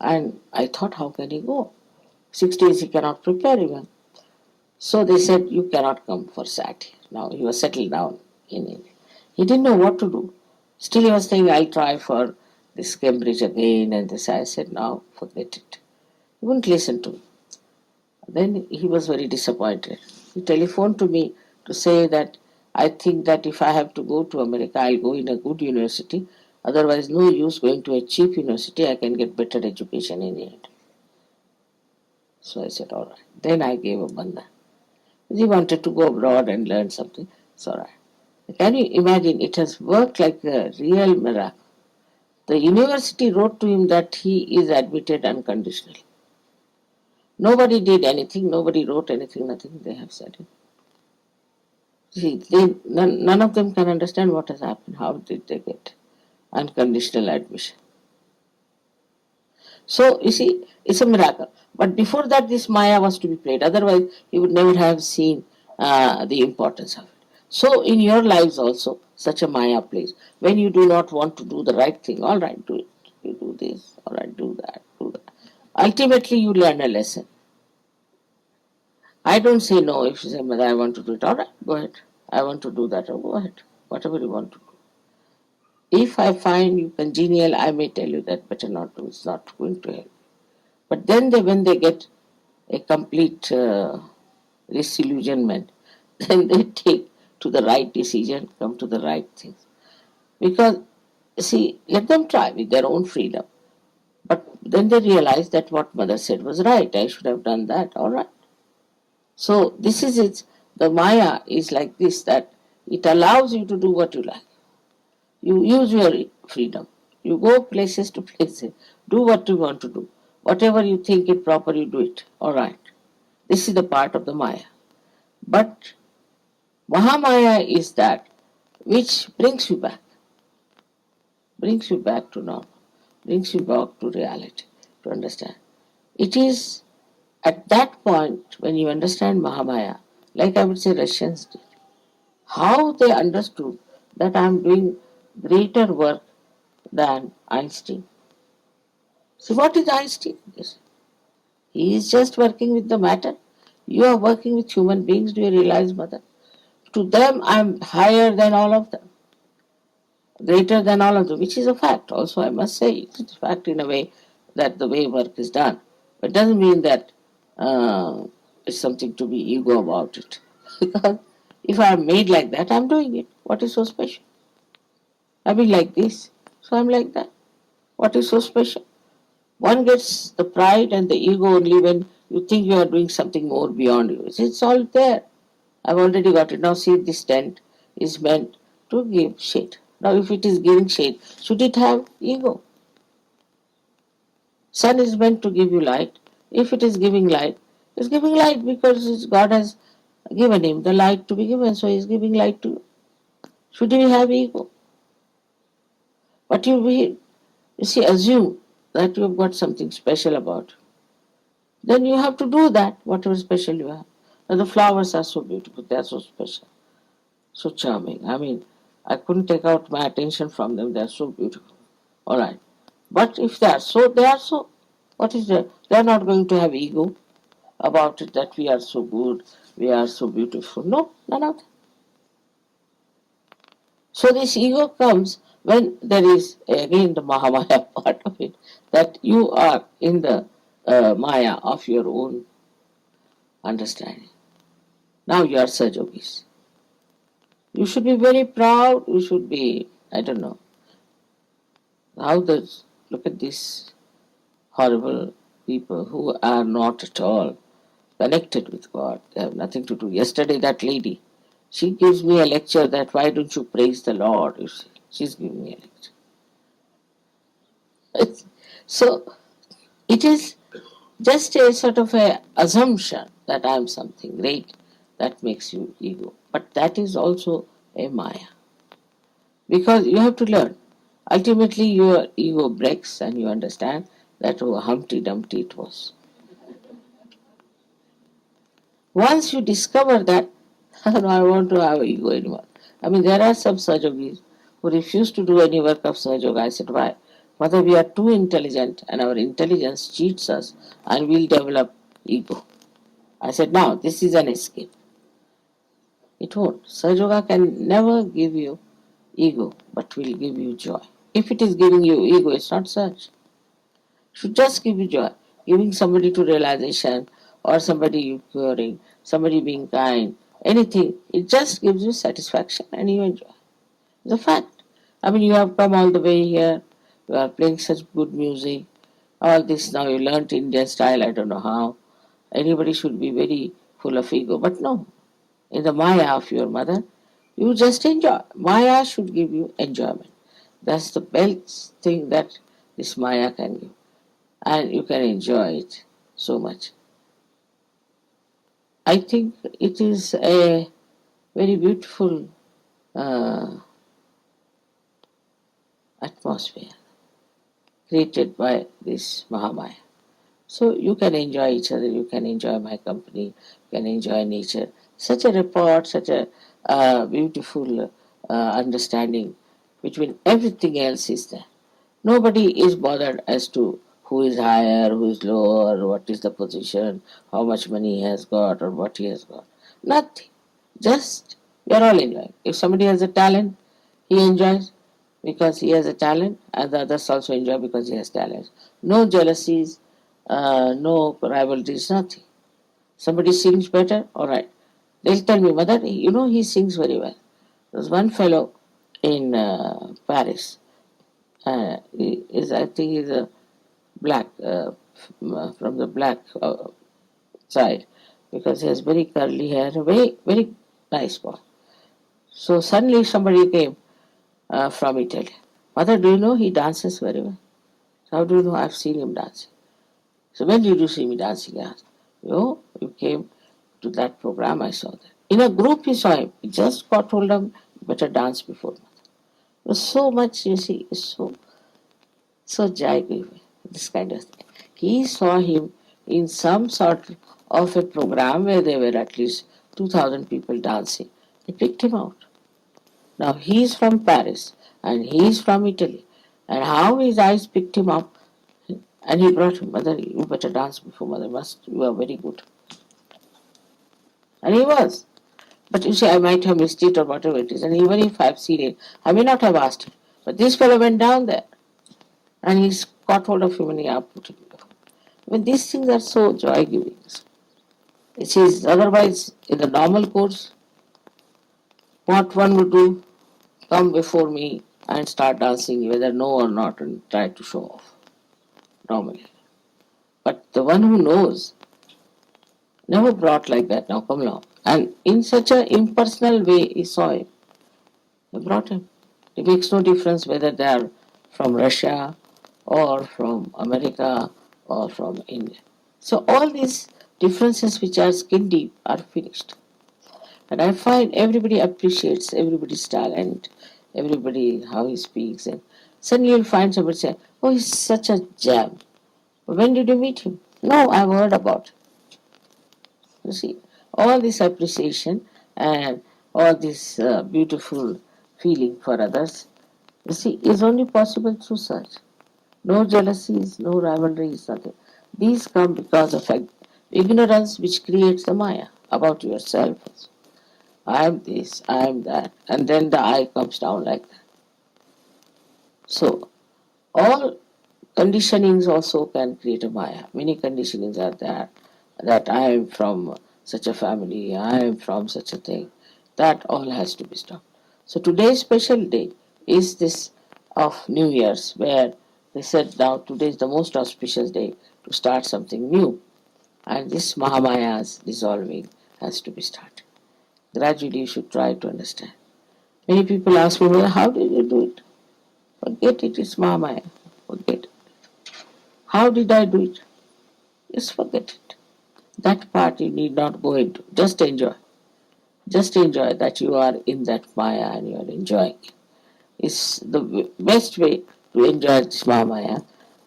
And I thought, how can he go? 6 days he cannot prepare even. So they said, you cannot come for SAT. Now he was settled down in India. He didn't know what to do. Still he was saying, I'll try for this Cambridge again and this. I said, no, forget it. He wouldn't listen to me. Then he was very disappointed. He telephoned to me to say that I think that if I have to go to America, I'll go in a good university. Otherwise, no use going to a cheap university. I can get better education in India. So I said, all right. Then I gave a bandha. He wanted to go abroad and learn something. It's all right. Can you imagine? It has worked like a real miracle. The university wrote to him that he is admitted unconditionally. Nobody did anything, nobody wrote anything, nothing. They have said it. See, none of them can understand what has happened. How did they get unconditional admission? So, you see, it's a miracle. But before that, this Maya was to be played. Otherwise, he would never have seen the importance of it. So in your lives also, such a Maya plays. When you do not want to do the right thing, all right, do it. You do this, all right, do that, do that. Ultimately, you learn a lesson. I don't say no. If you say, Mother, I want to do it, all right, go ahead. I want to do that, go ahead. Whatever you want to do. If I find you congenial, I may tell you that better not do. It's not going to help. But then when they get a complete disillusionment, then they take to the right decision, come to the right things. Because, see, let them try with their own freedom. But then they realize that what mother said was right. I should have done that. All right. So this is it. The Maya is like this, that it allows you to do what you like. You use your freedom. You go places to places. Do what you want to do. Whatever you think it proper, you do it. All right. This is the part of the Maya. But Mahamaya is that which brings you back to normal, brings you back to reality, to understand. It is at that point when you understand Mahamaya, like I would say Russians did, how they understood that I am doing greater work than Einstein. See, what is Einstein? Yes. He is just working with the matter. You are working with human beings. Do you realize, Mother? To them, I am higher than all of them, greater than all of them, which is a fact. Also, I must say, it's a fact in a way that the way work is done. But it doesn't mean that it's something to be ego about it. Because if I am made like that, I'm doing it. What is so special? I've been like this, so I'm like that. What is so special? One gets the pride and the ego only when you think you are doing something more beyond you. It's all there. I've already got it. Now see, this tent is meant to give shade. Now if it is giving shade, should it have ego? Sun is meant to give you light. If it is giving light, it's giving light because God has given him the light to be given, so he's giving light to you. Should he have ego? But you see, assume that you have got something special about you. Then you have to do that, whatever special you have. And the flowers are so beautiful, they are so special, so charming. I mean, I couldn't take out my attention from them, they are so beautiful. All right. But if they are so, they are so. What is there? They are not going to have ego about it that we are so good, we are so beautiful. No, none of that. So this ego comes when there is again the Mahamaya part of it, that you are in the Maya of your own understanding. Now you are Sahaja Yogis. You should be very proud. You should be, I don't know, how does, look at these horrible people who are not at all connected with God. They have nothing to do. Yesterday, that lady, she gives me a lecture that why don't you praise the Lord? You see, she's giving me a lecture. So it is just a sort of a assumption that I am something great that makes you ego. But that is also a Maya. Because you have to learn. Ultimately, your ego breaks and you understand that, oh, Humpty Dumpty it was. Once you discover that, no, I want to have ego anymore. I mean, there are some Sahaja Yogis who refuse to do any work of Sahaja Yoga. I said, why? Mother, we are too intelligent and our intelligence cheats us and we'll develop ego. I said, now, this is an escape. It won't. Sahaja Yoga can never give you ego, but will give you joy. If it is giving you ego, it's not such. It should just give you joy. Giving somebody to realization or somebody you curing, somebody being kind, anything, it just gives you satisfaction and you enjoy. It's a fact. I mean, you have come all the way here, you are playing such good music, all this now you learnt Indian style, I don't know how. Anybody should be very full of ego, but no. In the Maya of your mother, you just enjoy. Maya should give you enjoyment. That's the best thing that this Maya can give. And you can enjoy it so much. I think it is a very beautiful uh, atmosphere created by this Mahamaya. So you can enjoy each other, you can enjoy my company, you can enjoy nature. Such a report, such a beautiful understanding between everything else is there. Nobody is bothered as to who is higher, who is lower, what is the position, how much money he has got, or what he has got. Nothing. Just we are all enjoying. If somebody has a talent, he enjoys because he has a talent, and the others also enjoy because he has talent. No jealousies, no rivalries, nothing. Somebody sings better, all right. They'll tell me, Mother, he sings very well. There's one fellow in Paris. I think he's a black, from the black side, because he has very curly hair, very, very nice boy. So suddenly somebody came from Italy. Mother, do you know he dances very well? How do you know? I've seen him dancing. So when did you see me dancing? I asked. You came to that program, I saw that. In a group he saw him. He just got told him, better dance before mother. It was so much, so jaggy, this kind of thing. He saw him in some sort of a program where there were at least 2,000 people dancing. He picked him out. Now he's from Paris and he's from Italy. And how his eyes picked him up, and he brought him, Mother, you better dance before mother. You are very good. And he was. But you see, I might have missed it or whatever it is. And even if I've seen it, I may not have asked him. But this fellow went down there and he's caught hold of him and he put him. I mean, these things are so joy giving. It is otherwise, in the normal course, what one would do, come before me and start dancing, whether no or not, and try to show off, normally. But the one who knows never brought like that, now come along. And in such an impersonal way, he saw him. He brought him. It makes no difference whether they are from Russia or from America or from India. So all these differences which are skin deep are finished. And I find everybody appreciates everybody's talent, everybody how he speaks, and suddenly you'll find somebody say, "Oh, he's such a gem." When did you meet him? No, I've heard about him. You see, all this appreciation and all this beautiful feeling for others, you see, is only possible through such. No jealousies, no rivalries, nothing. These come because of ignorance which creates the Maya about yourself. I am this, I am that, and then the I comes down like that. So, all conditionings also can create a Maya. Many conditionings are there, that I am from such a family, I am from such a thing. That all has to be stopped. So, today's special day is this of New Year's, where they said now today is the most auspicious day to start something new. And this Mahamaya's dissolving has to be started. Gradually, you should try to understand. Many people ask me, well, how did you do it? Forget it, it's Mahamaya. Forget it. How did I do it? Just forget it. That part you need not go into. Just enjoy. Just enjoy that you are in that Maya and you are enjoying it. It's the best way to enjoy this Mahamaya.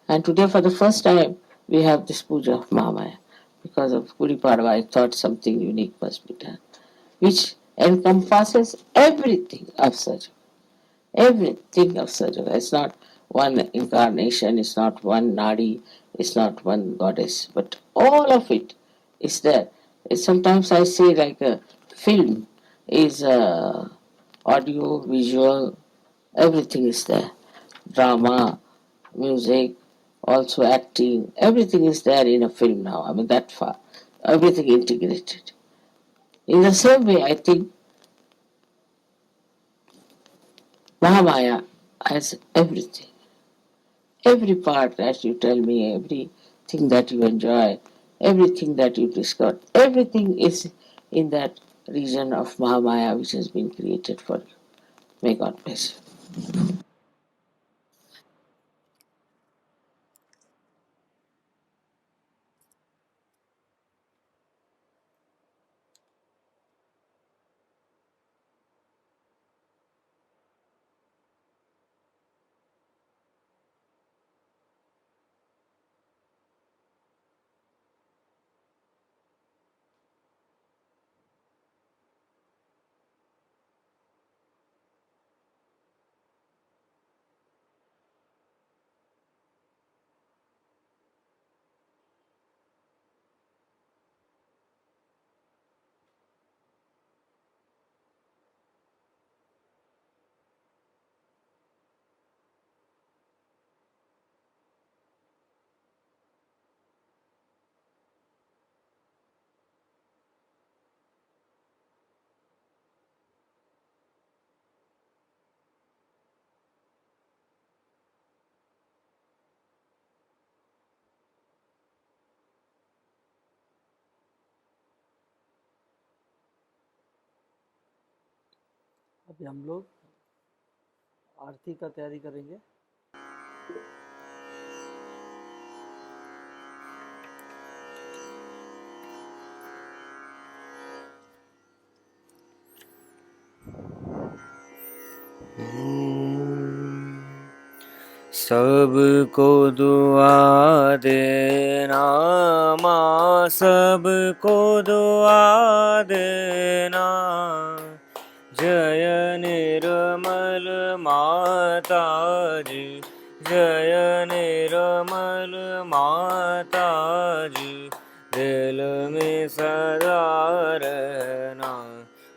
And today, for the first time, we have this puja of Mahamaya. Because of Guru Padwa, I thought something unique must be done, which encompasses everything of Sahaja. Everything of Sahaja. It's not one incarnation, it's not one nadi, it's not one goddess, but all of it is there. Sometimes I say like a film is audio, visual, everything is there. Drama, music, also acting, everything is there in a film now. I mean, that far. Everything integrated. In the same way, I think Mahamaya has everything. Every part that you tell me, everything that you enjoy, everything that you discover, everything is in that region of Mahamaya which has been created for you. May God bless you. अभी हम लोग आरती का तैयारी करेंगे। सबको दुआ देना माँ, सबको दुआ देना। जय निर्मल माता जी, जय निर्मल माता जी। दिल में सदा रहना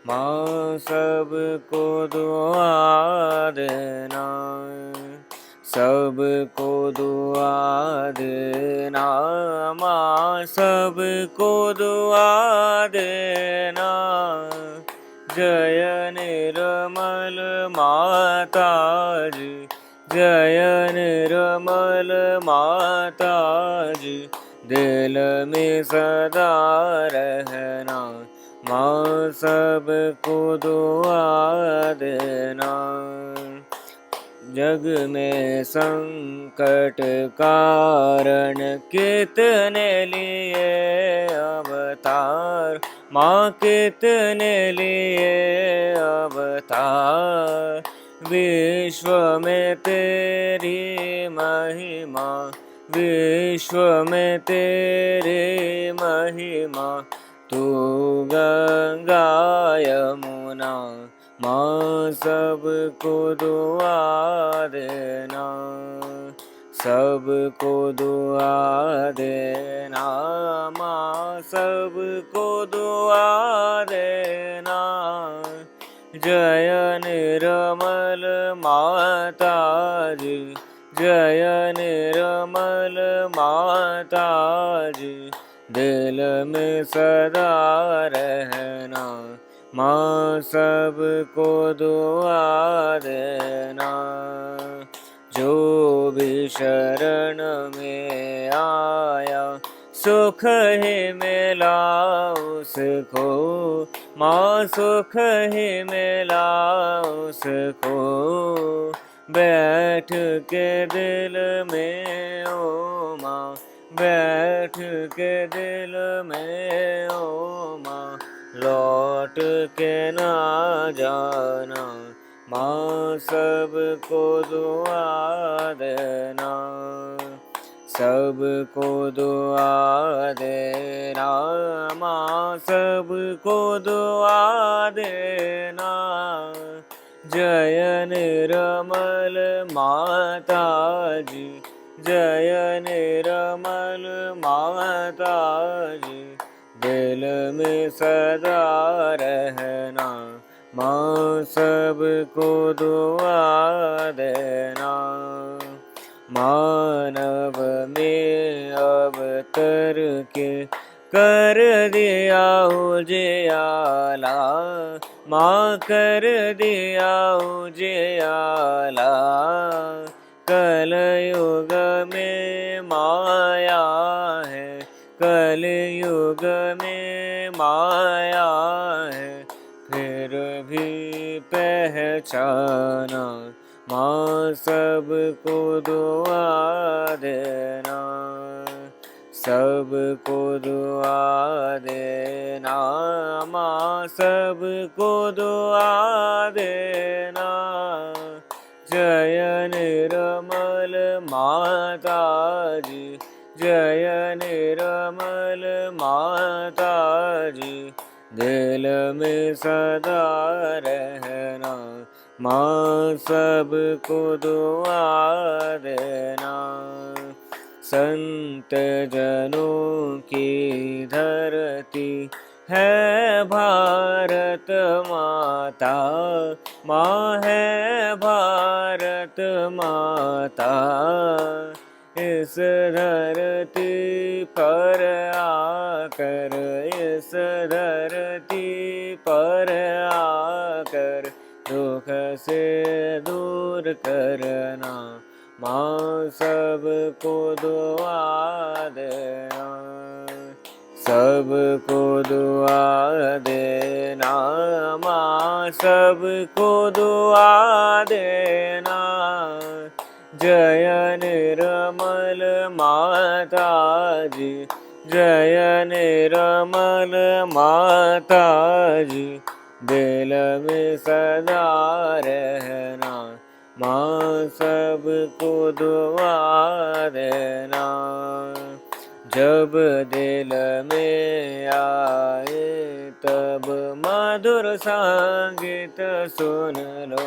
माँ, सबको दुआ देना। सबको दुआ देना माँ, सबको दुआ देना। जय निर्मल माता जी, जय निर्मल माता जी। दिल में सदा रहना माँ, सबको दुआ देना। जग में संकट कारण कितने लिए अवतार माँ, कितने लिए अवतार। विश्व में तेरी महिमा, विश्व में तेरी महिमा। तू गंगा यमुना माँ, सबको दुआ देना। सबको दुआ देना माँ, सबको दुआ देना। जय निर्मल माता जी, जय निर्मल माता जी। दिल में सदा रहना माँ, सबको दुआ देना। जो भी शरण में आया सुख ही मिला उसको माँ, सुख ही मिला उसको। बैठ के दिल में ओ माँ, बैठ के दिल में ओ माँ। लौट के ना जाना माँ, सबको दुआ देना। सबको दुआ देना माँ, सबको दुआ देना। जय निर्मल माता जी, जय निर्मल माता जी। दिल में सदा रहना माँ, सबको दुआ देना। मानव में अवतर के कर दिया उजियाला माँ, कर दिया उजियाला। कलयुग में माया है, कलयुग में माया है। फिर भी पहचाना माँ, सबको दुआ देना। सबको दुआ देना माँ, सबको दुआ देना। जय निर्मल माता जी, जय निर्मल माता जी। दिल में सदा रहना माँ, सबको दुआ देना। संत जनों की धरती है भारत माता माँ, है भारत माता। इस धरती पर आकर, इस धरती पर आकर दुख से दूर करना माँ, सबको दुआ देना। सबको दुआ देना माँ, सबको दुआ देना। जय निर्मल माता जी, जय निर्मल माता जी, दिल में सदा रहना माँ, सबको दुआ देना। जब दिल में आए तब मधुर संगीत सुन लो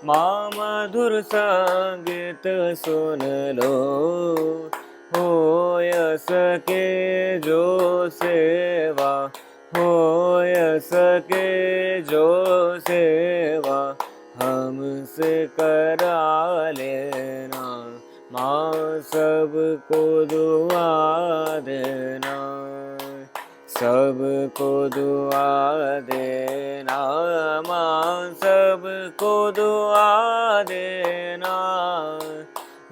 माँ, मधुर संगीत सुन लो। हो सके जो सेवा, हो सके जो सेवा, हमसे करा लेना माँ, सबको दुआ देना। सबको दुआ देना माँ, सबको दुआ देना।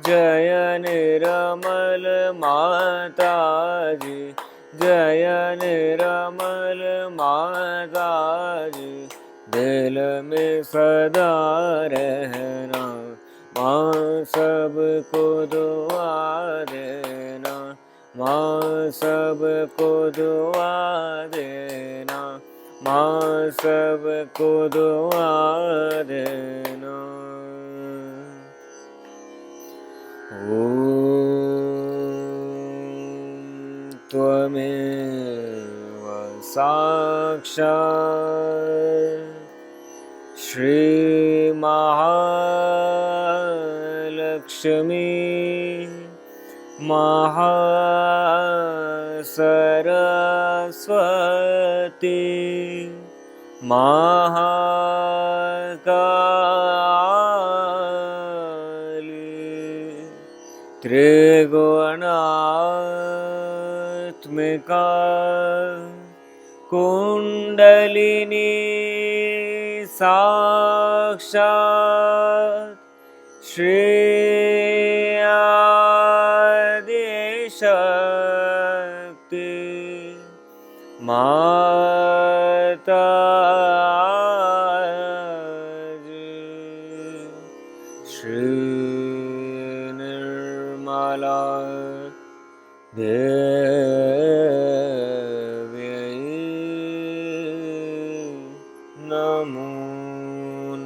जय निर्मल माता जी, जय निर्मल माता जी, दिल में सदा रहना माँ, सबको दुआ देना माँ, सबको दुआ देना माँ, सबको दुआ देना। त्वमेव साक्षात् श्री महालक्ष्मी महासरस्वती महाकाली, त्रिगुणात्मिका कुंडलिनी साक्षात् श्री आदिशक्ति माता जी। श्री निर्मला देव्यै नमो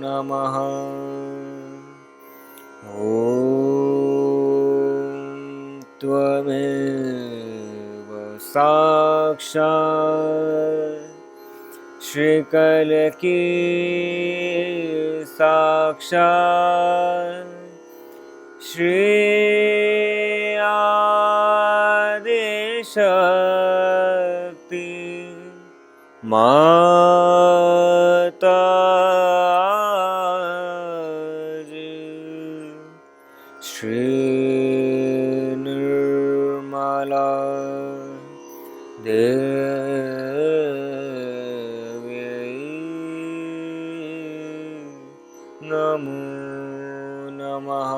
नमः। त्वमेव साक्षात् श्रीकल की साक्षात् श्री आदिशक्ति माता जी। श्री निर्मला देव्यै नमो नमः।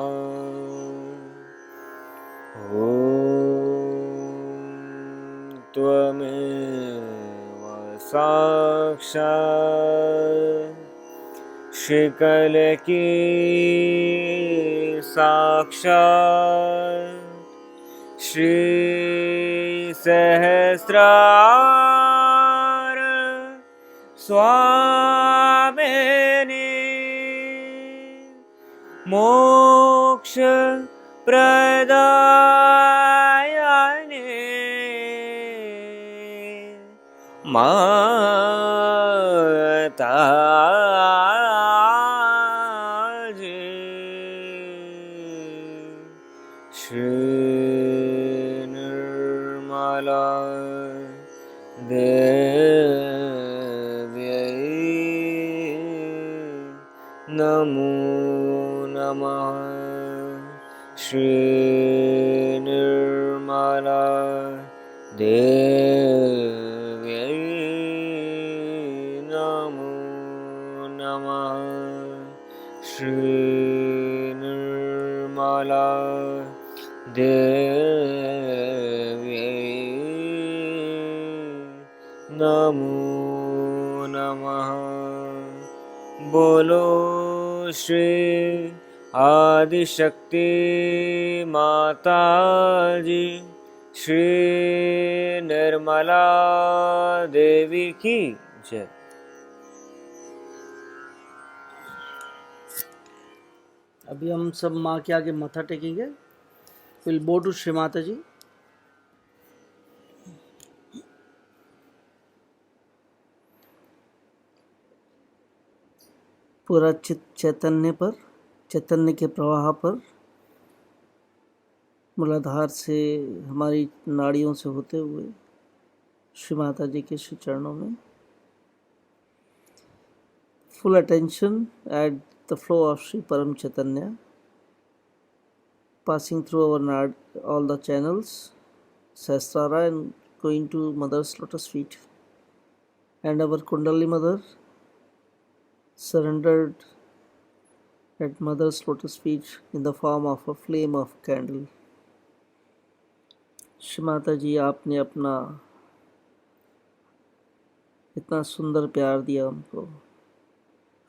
त्वमेव साक्षात् श्रीकल की साक्षात् श्री सहस्रार स्वामिनी मोक्ष प्रदायिनी माता जी। श्री निर्मला देव्यै नमो नमः। श्री निर्मला देव्यै नमो नमः। श्री निर्मला देव्यै नमो नमः। बोलो श्री आदिशक्ति माता जी, श्री निर्मला देवी की जय। अभी हम सब माँ के आगे माथा टेकेंगे। विल बो टू श्री माता जी। पूरा चैतन्य पर, चैतन्य के प्रवाह पर, मूलाधार से हमारी नाड़ियों से होते हुए श्री माता जी के श्री चरणों में full attention at the flow of Shri Param Chaitanya, passing through all the channels, Sahasrara, and going to Mother's lotus feet. And our Kundalini Mother surrendered at Mother's lotus feet in the form of a flame of candle. Shri Mata जी, आपने अपना इतना सुंदर प्यार दिया हमको,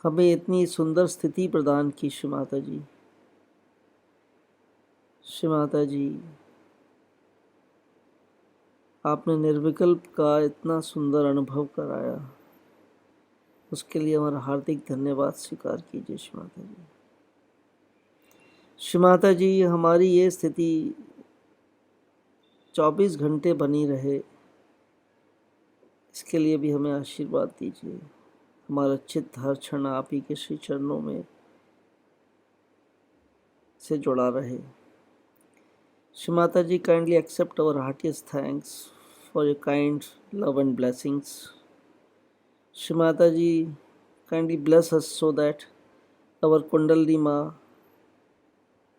हमें इतनी सुंदर स्थिति प्रदान की। श्री माता जी, श्री माता जी, आपने निर्विकल्प का इतना सुंदर अनुभव कराया, उसके लिए हमारा हार्दिक धन्यवाद स्वीकार कीजिए। श्री माता जी, श्री माता जी, हमारी ये स्थिति 24 घंटे बनी रहे, इसके लिए भी हमें आशीर्वाद दीजिए। हमारा चित्त हर क्षण आप ही के श्री चरणों में से जुड़ा रहे। श्री माता जी, kindly accept our heartiest thanks for your kind love and blessings. Shri Mata Ji, kindly bless us so that our Kundalini Ma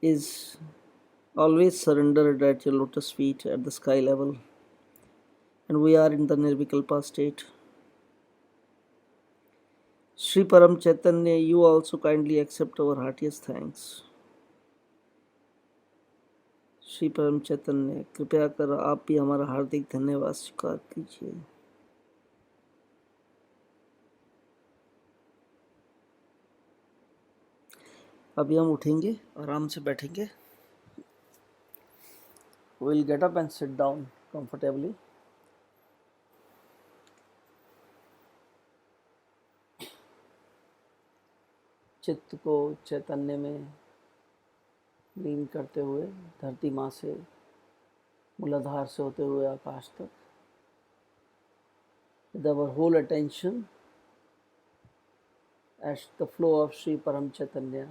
is always surrendered at your lotus feet at the sky level, and we are in the Nirvikalpa state. Shri Param Chaitanya, you also kindly accept our heartiest thanks. Shri परम चैतन्य, कृपया कर आप भी हमारा हार्दिक धन्यवाद स्वीकार कीजिए। अभी हम उठेंगे, आराम से बैठेंगे। We'll get up and sit down comfortably. चित्त को चैतन्य में लीन करते हुए धरती माँ से, मूलाधार से होते हुए आकाश तक, with our whole attention at the flow of Shri Param Chaitanya,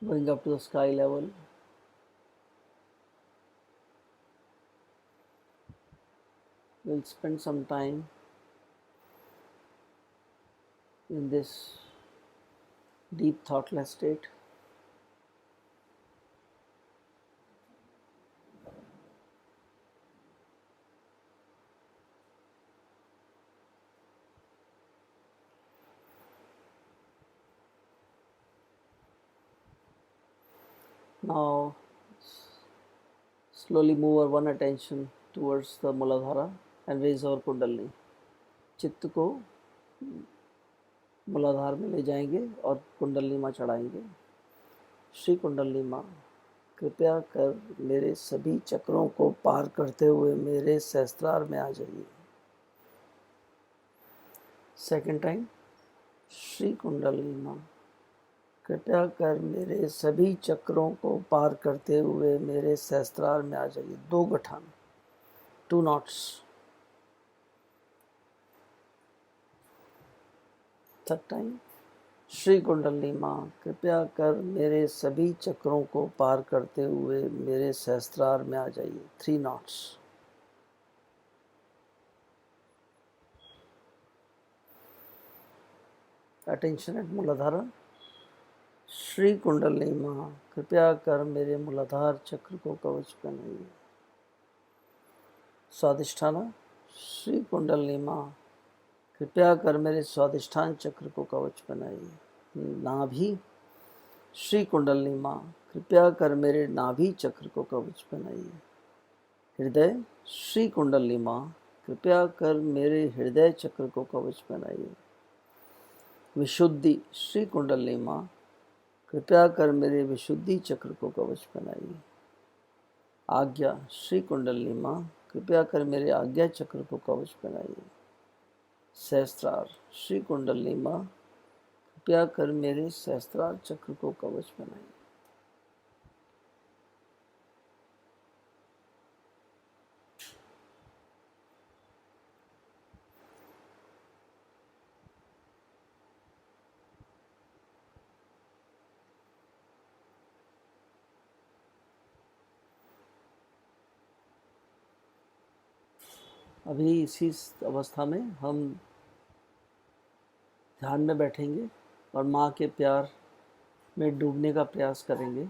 going up to the sky level. We'll spend some time in this deep thoughtless state. Now slowly move our one attention towards the Muladhara and raise our Kundalini. चित्त को मूलाधार में ले जाएंगे और कुंडलिनी माँ चढ़ाएंगे। श्री कुंडलिनी माँ, कृपया कर मेरे सभी चक्रों को पार करते हुए मेरे सहस्त्रार में आ जाइए। सेकंड टाइम, श्री कुंडलिनी माँ, कृपया कर मेरे सभी चक्रों को पार करते हुए मेरे सहस्त्रार में आ जाइए। 2 गठान, 2 knots. Third time, Shri kundalini माँ, कृपया कर मेरे सभी चक्रों को पार करते हुए मेरे सहस्त्रार में आ जाइए। 3 knots. Attention at Muladhara. Shri kundalini माँ, कृपया कर मेरे मूलाधार चक्र को कवच पहनाइए। स्वादिष्ठाना, श्री कुंडलिनी माँ, कृपया कर मेरे स्वादिष्ठान चक्र को कवच पहनाइए। नाभि, श्री कुंडलिनी माँ, कृपया कर मेरे नाभि चक्र को कवच पहनाइए। हृदय, श्री कुंडलिनी माँ, कृपया कर मेरे हृदय चक्र को कवच बनाइए। विशुद्धि, श्री कुंडली माँ कृपया कर मेरे विशुद्धि चक्र को कवच बनाइए। आज्ञा, श्री कुंडली माँ कृपया कर मेरे आज्ञा चक्र को कवच बनाइए। सहस्त्रार, श्री कुंडली माँ कृपया कर मेरे सहस्त्रार चक्र को कवच बनाइए। अभी इसी अवस्था में हम ध्यान में बैठेंगे और माँ के प्यार में डूबने का प्रयास करेंगे,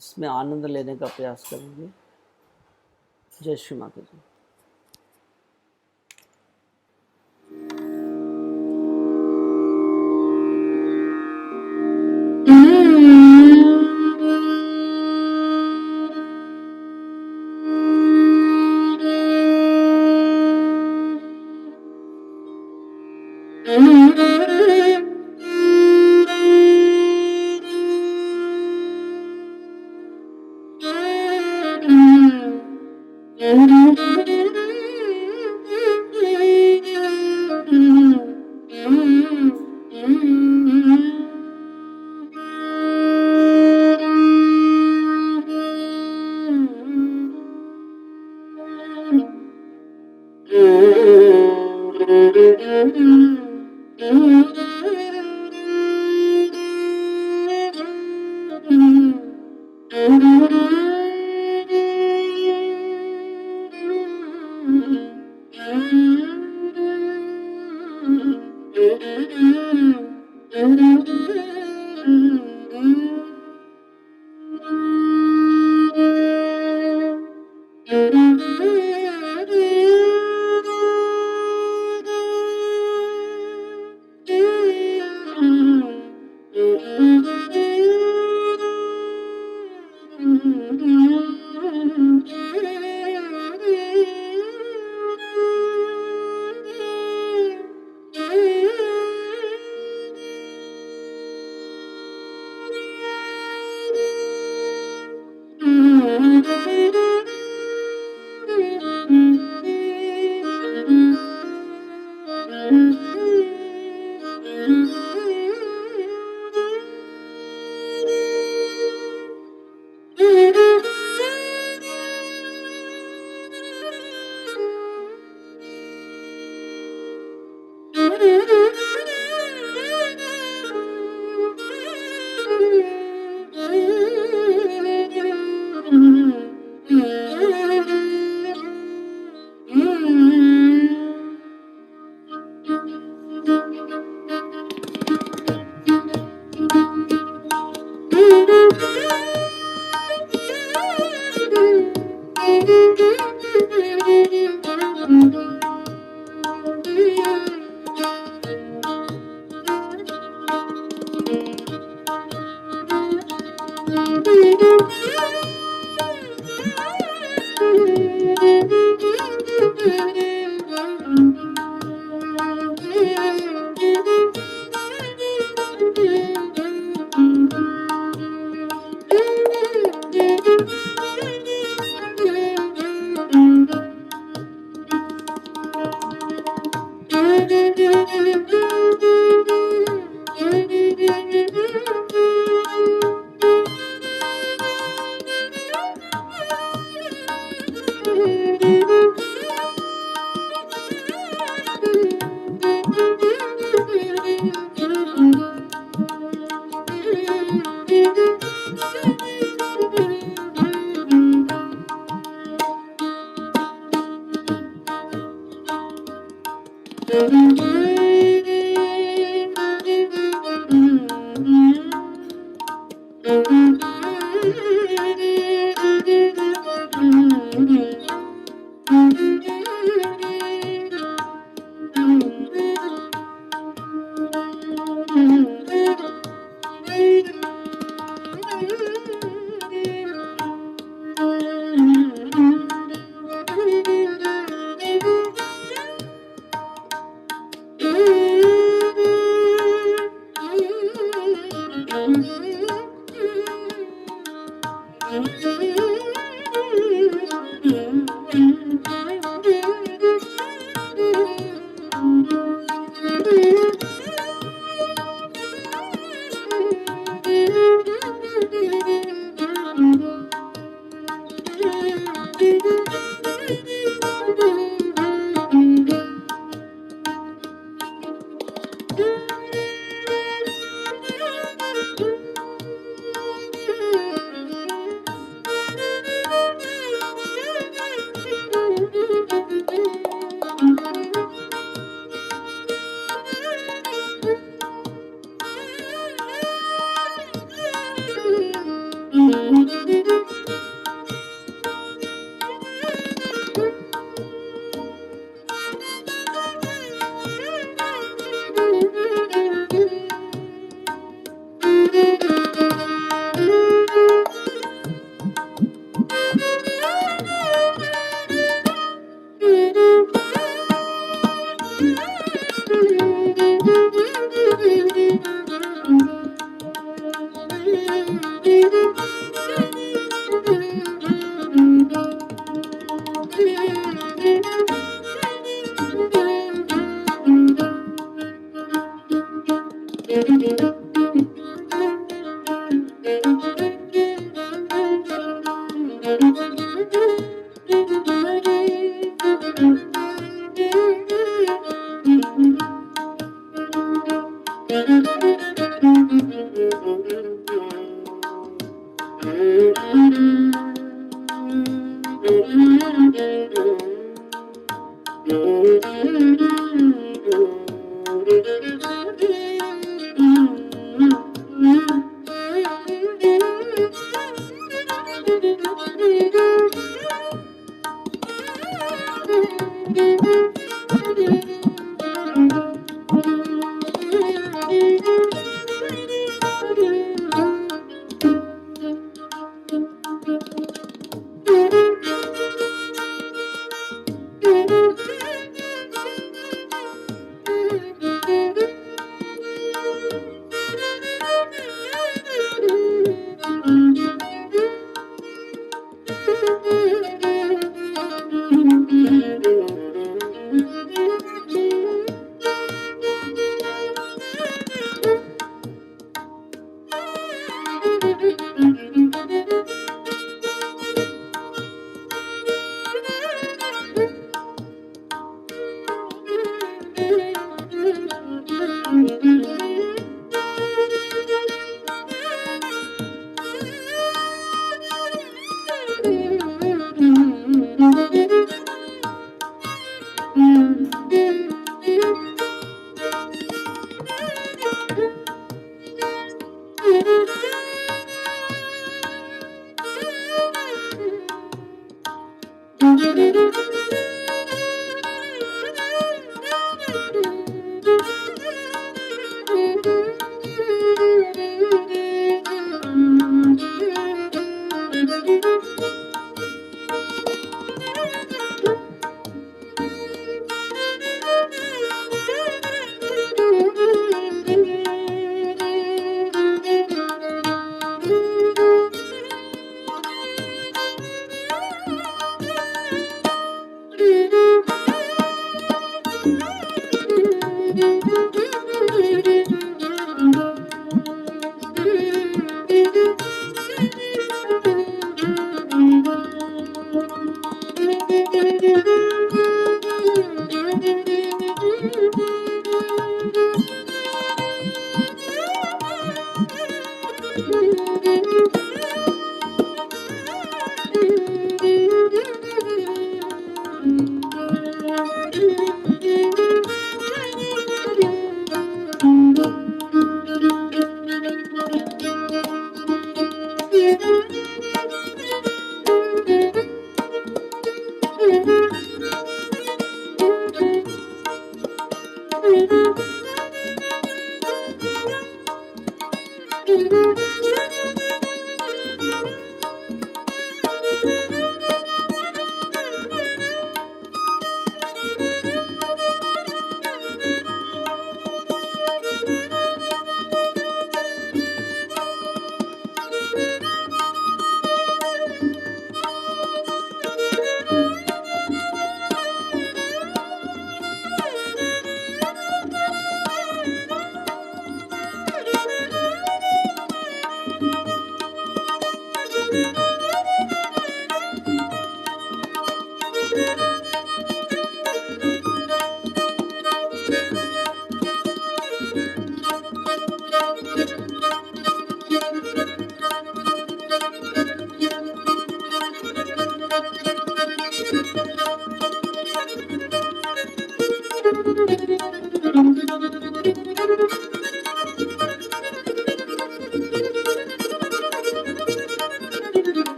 इसमें आनंद लेने का प्रयास करेंगे। जय श्री माता जी।